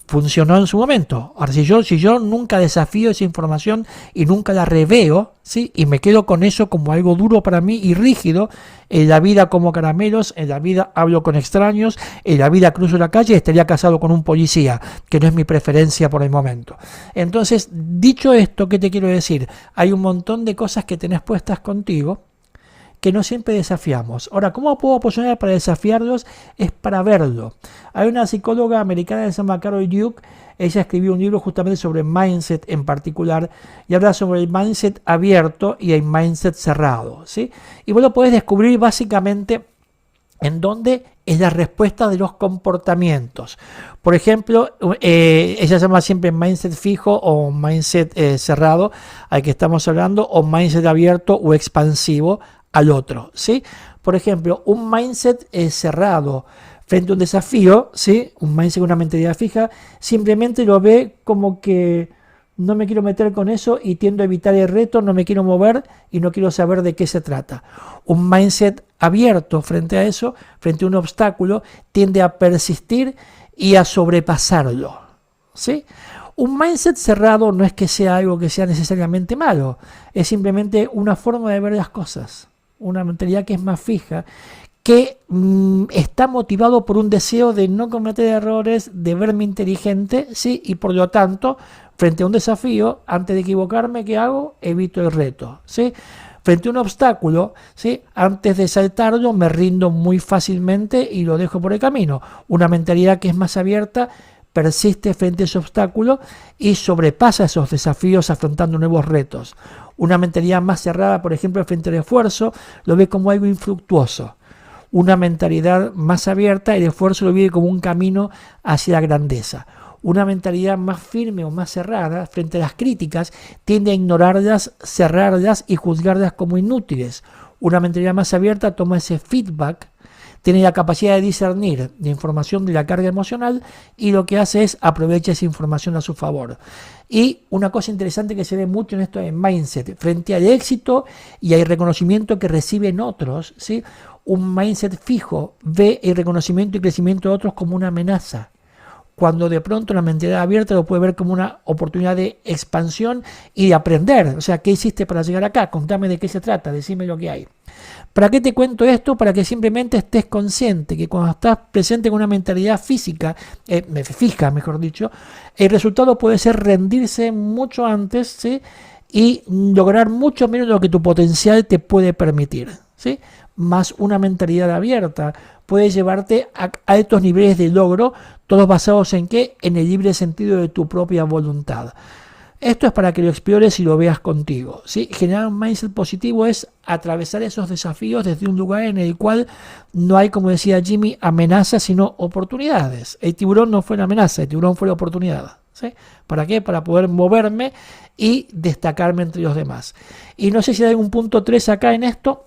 funcionó en su momento. Ahora, si yo nunca desafío esa información y nunca la reveo, ¿sí? Y me quedo con eso como algo duro para mí y rígido, en la vida como caramelos, en la vida hablo con extraños, en la vida cruzo la calle, estaría casado con un policía, que no es mi preferencia por el momento. Entonces, dicho esto, ¿qué te quiero decir? Hay un montón de cosas que tenés puestas contigo, que no siempre desafiamos. Ahora, ¿cómo puedo apoyar para desafiarlos? Es para verlo. Hay una psicóloga americana que se llama Carol Duke. Ella escribió un libro justamente sobre mindset en particular y habla sobre el mindset abierto y el mindset cerrado, ¿sí? Y vos lo podés descubrir básicamente en donde es la respuesta de los comportamientos. Por ejemplo, ella llama siempre mindset fijo o mindset cerrado al que estamos hablando, o mindset abierto o expansivo al otro, ¿sí? Por ejemplo, un mindset cerrado frente a un desafío, ¿sí? Un mindset con una mentalidad fija, simplemente lo ve como que no me quiero meter con eso y tiendo a evitar el reto, no me quiero mover y no quiero saber de qué se trata. Un mindset abierto frente a eso, frente a un obstáculo, tiende a persistir y a sobrepasarlo, ¿sí? Un mindset cerrado no es que sea algo que sea necesariamente malo, es simplemente una forma de ver las cosas, una mentalidad que es más fija, que está motivado por un deseo de no cometer errores, de verme inteligente, ¿sí? Y por lo tanto, frente a un desafío, antes de equivocarme, ¿qué hago? Evito el reto, ¿sí? Frente a un obstáculo, ¿sí? Antes de saltarlo, me rindo muy fácilmente y lo dejo por el camino. Una mentalidad que es más abierta persiste frente a ese obstáculo y sobrepasa esos desafíos afrontando nuevos retos. Una mentalidad más cerrada, por ejemplo, frente al esfuerzo, lo ve como algo infructuoso. Una mentalidad más abierta, el esfuerzo lo vive como un camino hacia la grandeza. Una mentalidad más firme o más cerrada frente a las críticas tiende a ignorarlas, cerrarlas y juzgarlas como inútiles. Una mentalidad más abierta toma ese feedback, tiene la capacidad de discernir la información de la carga emocional y lo que hace es aprovechar esa información a su favor. Y una cosa interesante que se ve mucho en esto de mindset, frente al éxito y al reconocimiento que reciben otros, ¿sí? Un mindset fijo ve el reconocimiento y crecimiento de otros como una amenaza, cuando de pronto la mentalidad abierta lo puede ver como una oportunidad de expansión y de aprender. O sea, ¿qué hiciste para llegar acá? Contame de qué se trata, decime lo que hay. ¿Para qué te cuento esto? Para que simplemente estés consciente que cuando estás presente con una mentalidad física, fija, mejor dicho, el resultado puede ser rendirse mucho antes, ¿sí? Y lograr mucho menos de lo que tu potencial te puede permitir, ¿sí? Más una mentalidad abierta puede llevarte a altos niveles de logro, todos basados en ¿qué? En el libre sentido de tu propia voluntad. Esto es para que lo explores y lo veas contigo, ¿sí? Generar un mindset positivo es atravesar esos desafíos desde un lugar en el cual no hay, como decía Jimmy, amenazas, sino oportunidades. El tiburón no fue una amenaza, el tiburón fue la oportunidad, ¿sí? ¿Para qué? Para poder moverme y destacarme entre los demás. Y no sé si hay un punto 3 acá en esto,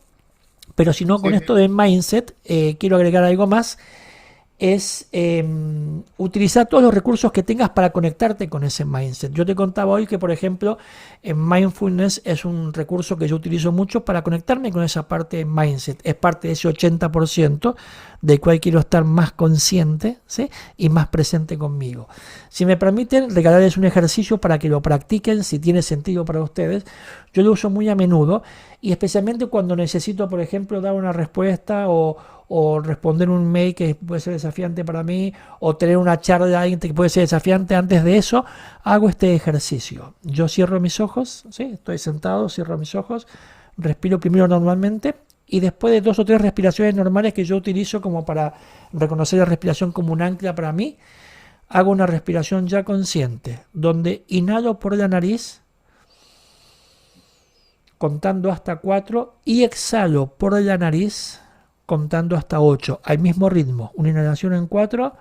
pero si no, con esto del mindset, quiero agregar algo más. Es utilizar todos los recursos que tengas para conectarte con ese mindset. Yo te contaba hoy que, por ejemplo, en mindfulness es un recurso que yo utilizo mucho para conectarme con esa parte de mindset. Es parte de ese 80% del cual quiero estar más consciente, ¿sí? Y más presente conmigo. Si me permiten, regalarles un ejercicio para que lo practiquen si tiene sentido para ustedes. Yo lo uso muy a menudo y especialmente cuando necesito, por ejemplo, dar una respuesta o responder un mail que puede ser desafiante para mí, o tener una charla de alguien que puede ser desafiante. Antes de eso, hago este ejercicio. Yo cierro mis ojos, ¿sí? Estoy sentado, cierro mis ojos, respiro primero normalmente, y después de 2 o 3 respiraciones normales que yo utilizo como para reconocer la respiración como un ancla para mí, hago una respiración ya consciente, donde inhalo por la nariz, contando hasta 4, y exhalo por la nariz, contando hasta 8, al mismo ritmo. Una inhalación en 4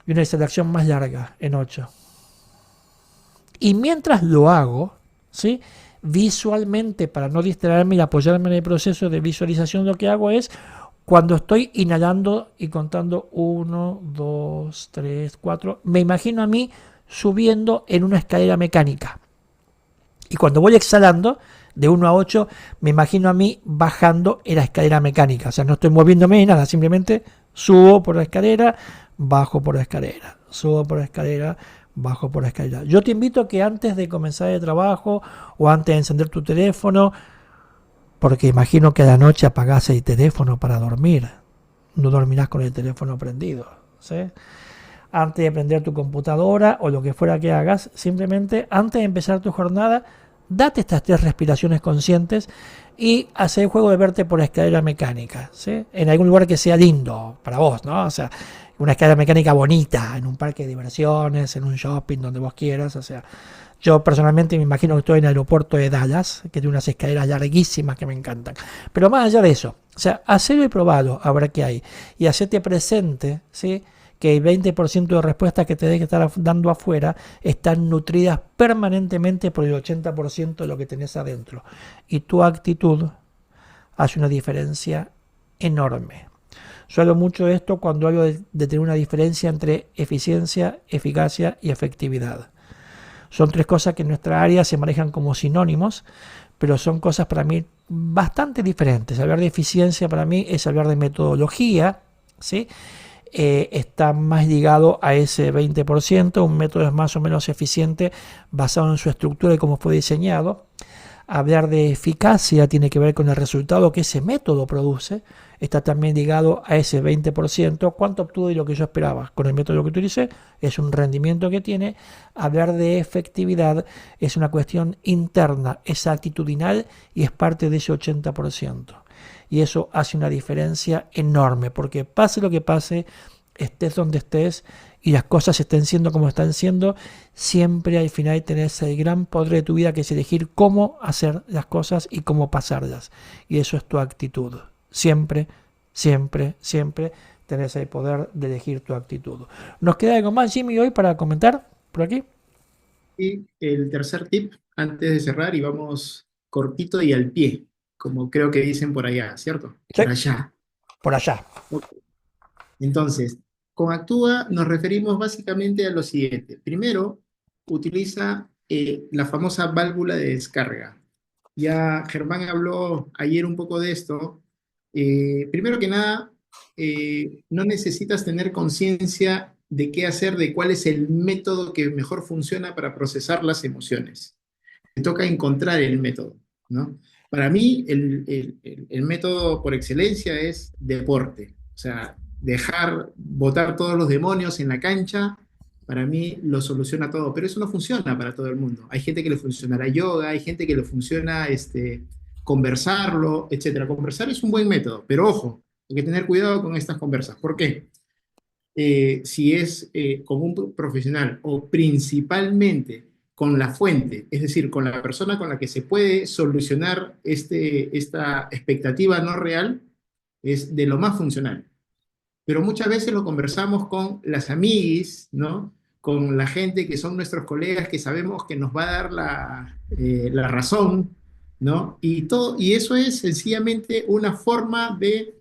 y una exhalación más larga en 8. Y mientras lo hago, ¿sí? Visualmente, para no distraerme y apoyarme en el proceso de visualización, lo que hago es cuando estoy inhalando y contando uno, 2, 3, 4, me imagino a mí subiendo en una escalera mecánica. Y cuando voy exhalando, de 1 a 8, me imagino a mí bajando en la escalera mecánica. O sea, no estoy moviéndome ni nada, simplemente subo por la escalera, bajo por la escalera, subo por la escalera, bajo por la escalera. Yo te invito a que antes de comenzar el trabajo o antes de encender tu teléfono, porque imagino que a la noche apagás el teléfono para dormir, no dormirás con el teléfono prendido, ¿sí? Antes de prender tu computadora o lo que fuera que hagas, simplemente antes de empezar tu jornada, date estas 3 respiraciones conscientes y haz el juego de verte por la escalera mecánica, ¿sí? En algún lugar que sea lindo para vos, ¿no? O sea, una escalera mecánica bonita, en un parque de diversiones, en un shopping, donde vos quieras, o sea. Yo personalmente me imagino que estoy en el aeropuerto de Dallas, que tiene unas escaleras larguísimas que me encantan. Pero más allá de eso, o sea, hacerlo y probarlo, a ver qué hay. Y hacerte presente, ¿sí? Que el 20% de respuestas que te dé que estar dando afuera están nutridas permanentemente por el 80% de lo que tenés adentro. Y tu actitud hace una diferencia enorme. Yo hablo mucho de esto cuando hablo de tener una diferencia entre eficiencia, eficacia y efectividad. Son 3 cosas que en nuestra área se manejan como sinónimos, pero son cosas para mí bastante diferentes. Hablar de eficiencia para mí es hablar de metodología, ¿sí? Está más ligado a ese 20%, un método es más o menos eficiente basado en su estructura y cómo fue diseñado. Hablar de eficacia tiene que ver con el resultado que ese método produce, está también ligado a ese 20%, cuánto obtuve de lo que yo esperaba con el método que utilicé, es un rendimiento que tiene. Hablar de efectividad es una cuestión interna, es actitudinal y es parte de ese 80%. Y eso hace una diferencia enorme, porque pase lo que pase, estés donde estés y las cosas estén siendo como están siendo, siempre al final tenés el gran poder de tu vida, que es elegir cómo hacer las cosas y cómo pasarlas. Y eso es tu actitud. Siempre, siempre, siempre tenés el poder de elegir tu actitud. ¿Nos queda algo más, Jimmy, hoy para comentar por aquí? Y el tercer tip, antes de cerrar, y vamos cortito y al pie, como creo que dicen por allá, ¿cierto? Sí, Por allá. por allá. Ok. Entonces, con Actúa nos referimos básicamente a lo siguiente. Primero, utiliza la famosa válvula de descarga. Ya Germán habló ayer un poco de esto. Primero que nada, no necesitas tener conciencia de qué hacer, de cuál es el método que mejor funciona para procesar las emociones. Te toca encontrar el método, ¿no? Para mí, el método por excelencia es deporte. O sea, dejar botar todos los demonios en la cancha, para mí lo soluciona todo. Pero eso no funciona para todo el mundo. Hay gente que le funcionará yoga, hay gente que le funciona conversarlo, etcétera. Conversar es un buen método, pero ojo, hay que tener cuidado con estas conversas. ¿Por qué? Si es con un profesional o principalmente con la fuente, es decir, con la persona con la que se puede solucionar esta expectativa no real, es de lo más funcional. Pero muchas veces lo conversamos con las amiguis, ¿no? Con la gente que son nuestros colegas, que sabemos que nos va a dar la razón, ¿no? Y eso es sencillamente una forma de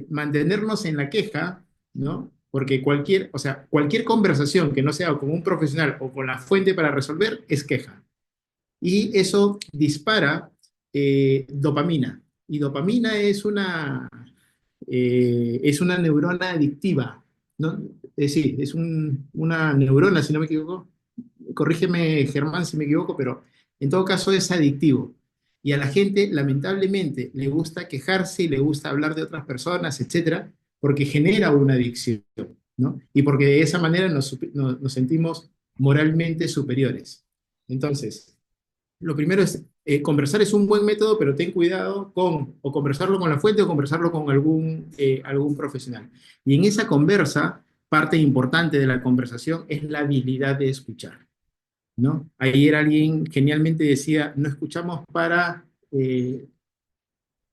mantenernos en la queja, ¿no? Porque o sea, cualquier conversación que no sea con un profesional o con la fuente para resolver es queja. Y eso dispara dopamina. Y dopamina es una neurona adictiva, ¿no? Es decir, es una neurona, si no me equivoco. Corrígeme, Germán, si me equivoco, pero en todo caso es adictivo. Y a la gente, lamentablemente, le gusta quejarse y le gusta hablar de otras personas, etcétera, porque genera una adicción, ¿no? Y porque de esa manera nos sentimos moralmente superiores. Entonces, lo primero es, conversar es un buen método, pero ten cuidado con o conversarlo con la fuente o conversarlo con algún profesional. Y en esa conversa, parte importante de la conversación es la habilidad de escuchar, ¿no? Ayer alguien genialmente decía, no escuchamos para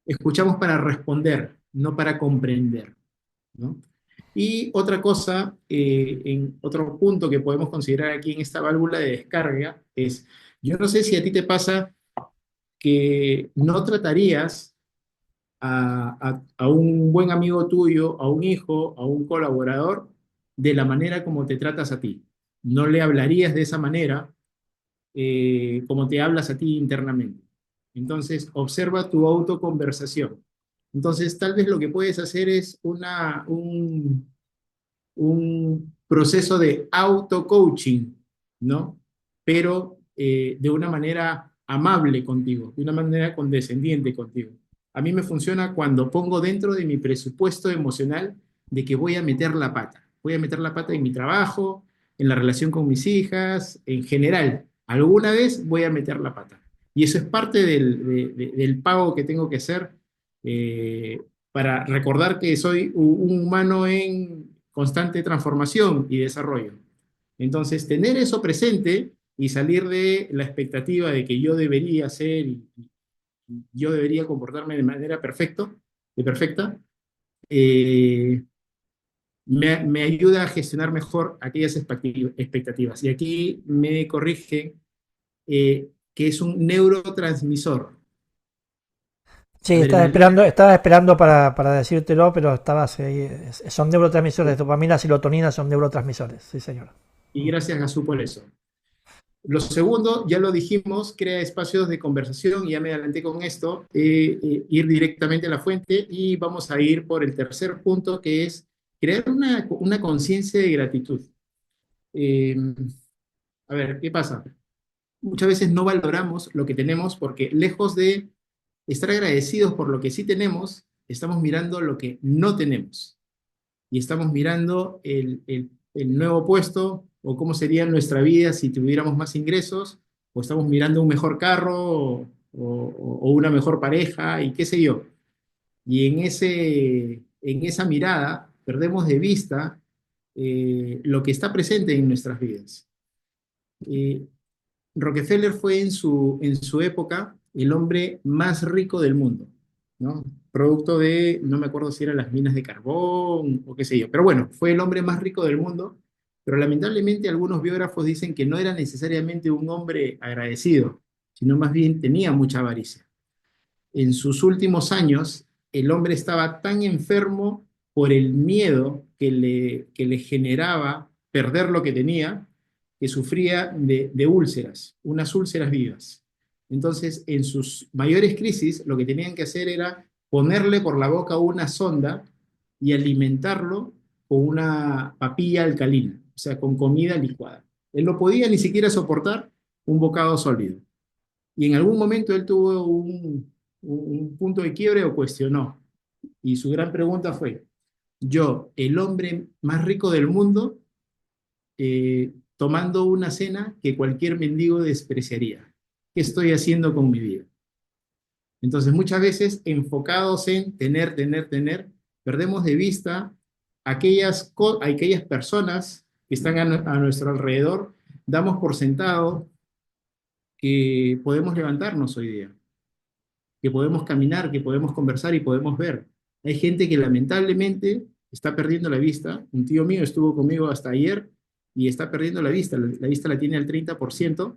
responder, no para comprender, ¿no? Y otra cosa, en otro punto que podemos considerar aquí en esta válvula de descarga es, yo no sé si a ti te pasa que no tratarías a un buen amigo tuyo, a un hijo, a un colaborador, de la manera como te tratas a ti. No le hablarías de esa manera como te hablas a ti internamente. Entonces, observa tu autoconversación. Entonces, tal vez lo que puedes hacer es un proceso de auto-coaching, ¿no? Pero de una manera amable contigo, de una manera condescendiente contigo. A mí me funciona cuando pongo dentro de mi presupuesto emocional de que voy a meter la pata. Voy a meter la pata en mi trabajo, en la relación con mis hijas, en general. Alguna vez voy a meter la pata. Y eso es parte del pago que tengo que hacer eh, para recordar que soy un humano en constante transformación y desarrollo. Entonces, tener eso presente y salir de la expectativa de que yo debería ser y yo debería comportarme de manera perfecta, eh, me ayuda a gestionar mejor aquellas expectativas. Y aquí me corrige que es un neurotransmisor. Sí, Adrenalina. estaba esperando para decírtelo, pero estabas ahí. Son neurotransmisores, dopamina, serotonina son neurotransmisores, sí, señor. Y gracias, Gazú, por eso. Lo segundo, ya lo dijimos, crea espacios de conversación, y ya me adelanté con esto, ir directamente a la fuente, y vamos a ir por el tercer punto, que es crear una conciencia de gratitud. Eh, a ver, ¿qué pasa? Muchas veces no valoramos lo que tenemos porque lejos de estar agradecidos por lo que sí tenemos, estamos mirando lo que no tenemos y estamos mirando el nuevo puesto o cómo sería nuestra vida si tuviéramos más ingresos, o estamos mirando un mejor carro o una mejor pareja y qué sé yo. Y en esa mirada perdemos de vista lo que está presente en nuestras vidas. Eh, Rockefeller fue en su época el hombre más rico del mundo, ¿no? Producto de, no me acuerdo si eran las minas de carbón o qué sé yo, pero bueno, fue el hombre más rico del mundo, pero lamentablemente algunos biógrafos dicen que no era necesariamente un hombre agradecido, sino más bien tenía mucha avaricia. En sus últimos años, el hombre estaba tan enfermo por el miedo que le generaba perder lo que tenía, que sufría de úlceras, unas úlceras vivas. Entonces, en sus mayores crisis, lo que tenían que hacer era ponerle por la boca una sonda y alimentarlo con una papilla alcalina, o sea, con comida licuada. Él no podía ni siquiera soportar un bocado sólido. Y en algún momento él tuvo un punto de quiebre o cuestionó. Y su gran pregunta fue, yo, el hombre más rico del mundo, tomando una cena que cualquier mendigo despreciaría. ¿Qué estoy haciendo con mi vida? Entonces, muchas veces, enfocados en tener, perdemos de vista aquellas personas que están a nuestro alrededor, damos por sentado que podemos levantarnos hoy día, que podemos caminar, que podemos conversar y podemos ver. Hay gente que lamentablemente está perdiendo la vista. Un tío mío estuvo conmigo hasta ayer y está perdiendo la vista. La vista la tiene al 30%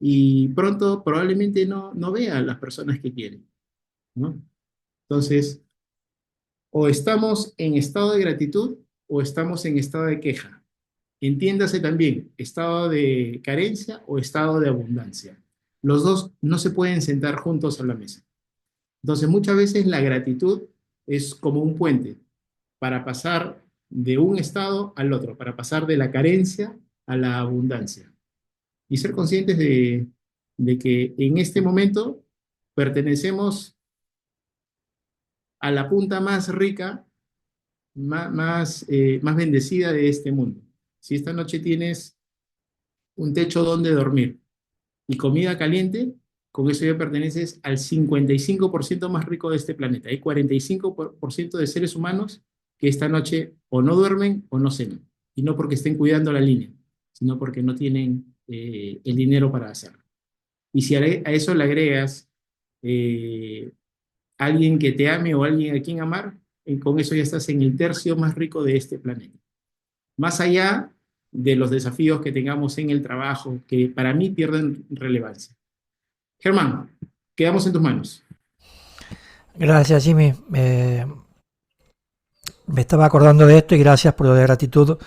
y pronto probablemente no vea a las personas que quiere, ¿no? Entonces, o estamos en estado de gratitud o estamos en estado de queja. Entiéndase también, estado de carencia o estado de abundancia. Los dos no se pueden sentar juntos a la mesa. Entonces, muchas veces la gratitud es como un puente para pasar de un estado al otro, para pasar de la carencia a la abundancia. Y ser conscientes de que en este momento pertenecemos a la punta más rica, más bendecida de este mundo. Si esta noche tienes un techo donde dormir y comida caliente, con eso ya perteneces al 55% más rico de este planeta. Hay 45% de seres humanos que esta noche o no duermen o no cenan. Y no porque estén cuidando la línea, sino porque no tienen el dinero para hacerlo. Y si a eso le agregas eh, alguien que te ame o alguien a quien amar, con eso ya estás en el tercio más rico de este planeta. Más allá de los desafíos que tengamos en el trabajo, que para mí pierden relevancia. Germán, quedamos en tus manos. Gracias, Jimmy. Me estaba acordando de esto y gracias por lo de gratitud.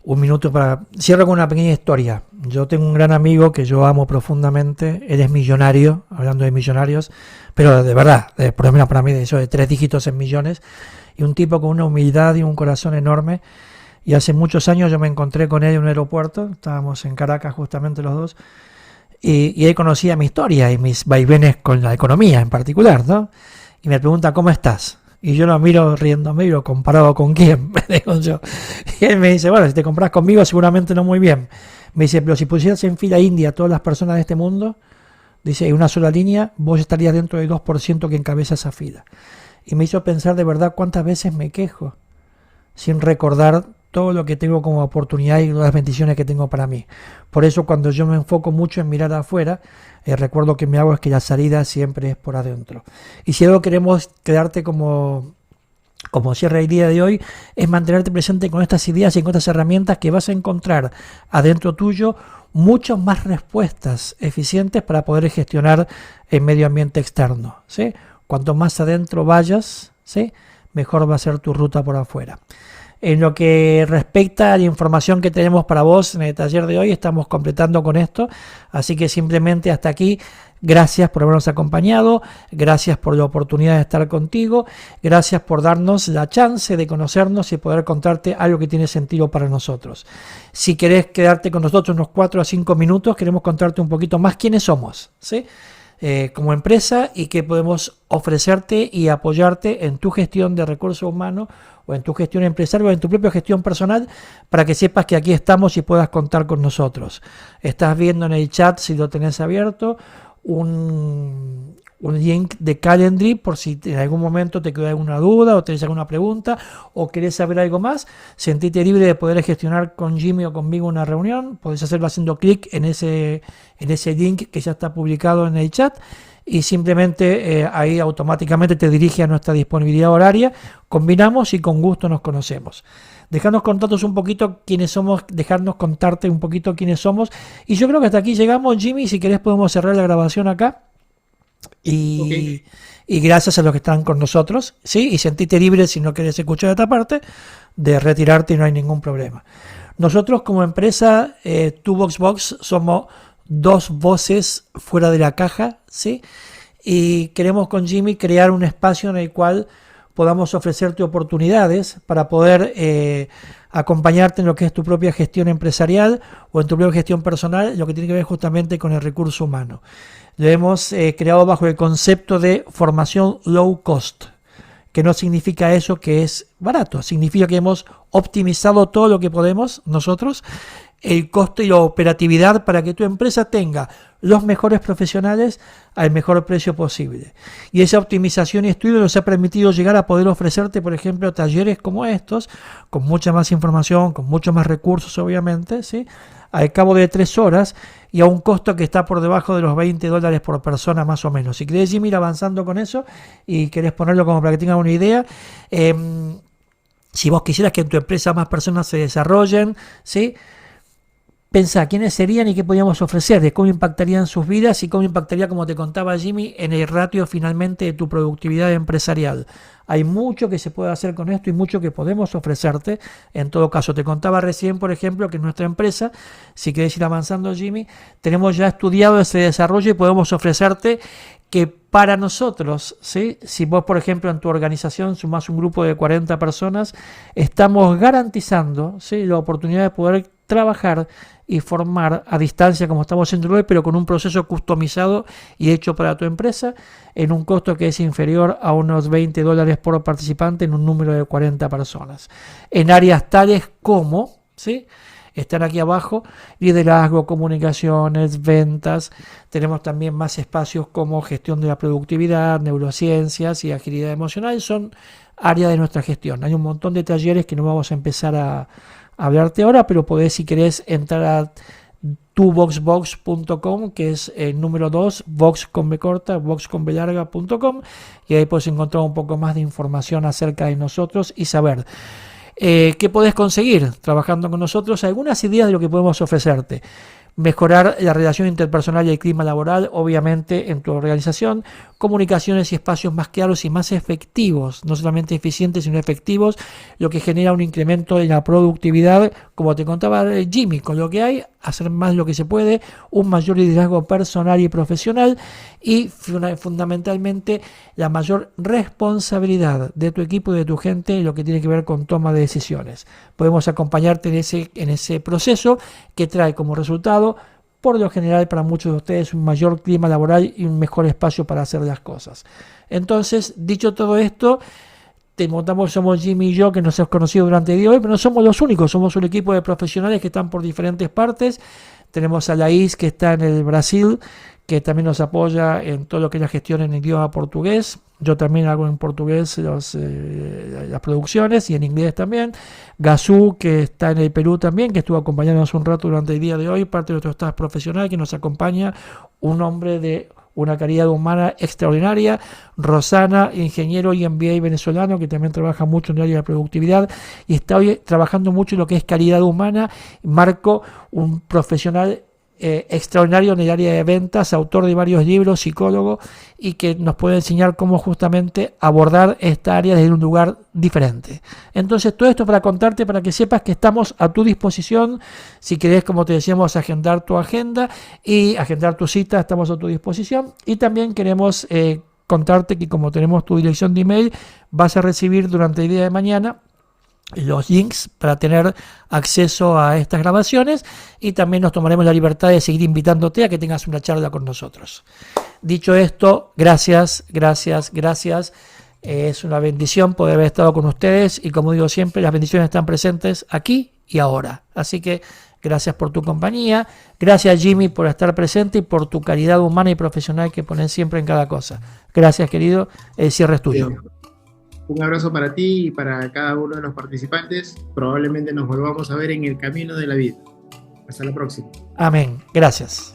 Un minuto para... Cierro con una pequeña historia. Yo tengo un gran amigo que yo amo profundamente. Él es millonario, hablando de millonarios, pero de verdad, por lo menos para mí, de eso de 3 dígitos en millones. Y un tipo con una humildad y un corazón enorme. Y hace muchos años yo me encontré con él en un aeropuerto. Estábamos en Caracas justamente los dos. Y él conocía mi historia y mis vaivenes con la economía en particular, ¿no? Y me pregunta, ¿cómo estás? Y yo lo miro riéndome y lo comparado con quién, me digo yo. Y él me dice, bueno, si te compras conmigo seguramente no muy bien. Me dice, pero si pusieras en fila india a todas las personas de este mundo, dice, en una sola línea, vos estarías dentro del 2% que encabeza esa fila. Y me hizo pensar de verdad cuántas veces me quejo sin recordar todo lo que tengo como oportunidad y las bendiciones que tengo para mí. Por eso cuando yo me enfoco mucho en mirar afuera, recuerdo que me hago es que la salida siempre es por adentro. Y si algo queremos quedarte como cierre el día de hoy, es mantenerte presente con estas ideas y con estas herramientas que vas a encontrar adentro tuyo muchas más respuestas eficientes para poder gestionar el medio ambiente externo, ¿sí? Cuanto más adentro vayas, ¿sí?, mejor va a ser tu ruta por afuera. En lo que respecta a la información que tenemos para vos en el taller de hoy, estamos completando con esto, así que simplemente hasta aquí. Gracias por habernos acompañado, gracias por la oportunidad de estar contigo, gracias por darnos la chance de conocernos y poder contarte algo que tiene sentido para nosotros. Si querés quedarte con nosotros unos 4 a 5 minutos, queremos contarte un poquito más quiénes somos, ¿sí?, como empresa y qué podemos ofrecerte y apoyarte en tu gestión de recursos humanos o en tu gestión empresarial o en tu propia gestión personal, para que sepas que aquí estamos y puedas contar con nosotros. Estás viendo en el chat, si lo tenés abierto, un link de Calendly por si en algún momento te queda alguna duda o tenés alguna pregunta o querés saber algo más. Sentite libre de poder gestionar con Jimmy o conmigo una reunión. Podés hacerlo haciendo clic en ese link que ya está publicado en el chat y simplemente ahí automáticamente te dirige a nuestra disponibilidad horaria. Combinamos y con gusto nos conocemos. Dejarnos contarnos un poquito quiénes somos, dejarnos contarte un poquito quiénes somos. Y yo creo que hasta aquí llegamos, Jimmy. Si querés podemos cerrar la grabación acá. Y gracias a los que están con nosotros, ¿sí? Y sentite libre, si no querés escuchar esta parte, de retirarte y no hay ningún problema. Nosotros como empresa, TwoBoxBox, somos dos voces fuera de la caja, ¿sí? Y queremos con Jimmy crear un espacio en el cual podamos ofrecerte oportunidades para poder acompañarte en lo que es tu propia gestión empresarial o en tu propia gestión personal, lo que tiene que ver justamente con el recurso humano. Lo hemos creado bajo el concepto de formación low cost, que no significa eso que es barato, significa que hemos optimizado todo lo que podemos nosotros, el costo y la operatividad para que tu empresa tenga los mejores profesionales al mejor precio posible. Y esa optimización y estudio nos ha permitido llegar a poder ofrecerte, por ejemplo, talleres como estos, con mucha más información, con muchos más recursos, obviamente, ¿sí?, al cabo de 3 horas y a un costo que está por debajo de los $20 por persona más o menos. Si querés, Jimmy, ir avanzando con eso y querés ponerlo como para que tengan una idea, si vos quisieras que en tu empresa más personas se desarrollen, ¿sí?, pensá quiénes serían y qué podíamos ofrecer, de cómo impactarían sus vidas y cómo impactaría, como te contaba Jimmy, en el ratio finalmente de tu productividad empresarial. Hay mucho que se puede hacer con esto y mucho que podemos ofrecerte. En todo caso, te contaba recién, por ejemplo, que en nuestra empresa, si querés ir avanzando, Jimmy, tenemos ya estudiado ese desarrollo y podemos ofrecerte que para nosotros, ¿sí?, si vos, por ejemplo, en tu organización sumás un grupo de 40 personas, estamos garantizando, ¿sí?, la oportunidad de poder trabajar y formar a distancia como estamos haciendo hoy, pero con un proceso customizado y hecho para tu empresa en un costo que es inferior a unos $20 por participante en un número de 40 personas. En áreas tales como, ¿sí?, están aquí abajo: liderazgo, comunicaciones, ventas. Tenemos también más espacios como gestión de la productividad, neurociencias y agilidad emocional. Son áreas de nuestra gestión. Hay un montón de talleres que no vamos a empezar a hablarte ahora, pero podés, si querés, entrar a twoboxbox.com, que es el número 2, box con B corta, box con B larga.com, y ahí puedes encontrar un poco más de información acerca de nosotros y saber qué podés conseguir trabajando con nosotros, algunas ideas de lo que podemos ofrecerte. Mejorar la relación interpersonal y el clima laboral, obviamente, en tu organización, comunicaciones y espacios más claros y más efectivos, no solamente eficientes sino efectivos, lo que genera un incremento en la productividad, como te contaba Jimmy, con lo que hay, hacer más lo que se puede, un mayor liderazgo personal y profesional y fundamentalmente la mayor responsabilidad de tu equipo y de tu gente en lo que tiene que ver con toma de decisiones. Podemos acompañarte en ese proceso que trae como resultado, por lo general para muchos de ustedes, un mayor clima laboral y un mejor espacio para hacer las cosas. Entonces, dicho todo esto, te montamos, somos Jimmy y yo, que nos hemos conocido durante el día de hoy, pero no somos los únicos, somos un equipo de profesionales que están por diferentes partes. Tenemos a Laís, que está en el Brasil, que también nos apoya en todo lo que es la gestión en idioma portugués. Yo también hago en portugués las producciones y en inglés también. Gazú, que está en el Perú también, que estuvo acompañándonos un rato durante el día de hoy, parte de nuestro staff profesional, que nos acompaña, un hombre de una calidad humana extraordinaria. Rosana, ingeniero y MBA venezolano, que también trabaja mucho en el área de productividad y está hoy trabajando mucho en lo que es calidad humana. Marco, un profesional extraordinario en el área de ventas, autor de varios libros, psicólogo, y que nos puede enseñar cómo justamente abordar esta área desde un lugar diferente. Entonces, todo esto para contarte, para que sepas que estamos a tu disposición. Si querés, como te decíamos, agendar tu agenda y agendar tu cita, estamos a tu disposición. Y también queremos contarte que, como tenemos tu dirección de email, vas a recibir durante el día de mañana los links para tener acceso a estas grabaciones, y también nos tomaremos la libertad de seguir invitándote a que tengas una charla con nosotros. Dicho esto, gracias. Es una bendición poder haber estado con ustedes, y como digo siempre, las bendiciones están presentes aquí y ahora. Así que gracias por tu compañía, gracias Jimmy por estar presente y por tu calidad humana y profesional que pones siempre en cada cosa. Gracias, querido, el cierre es tuyo. Bien. Un abrazo para ti y para cada uno de los participantes. Probablemente nos volvamos a ver en el camino de la vida. Hasta la próxima. Amén. Gracias.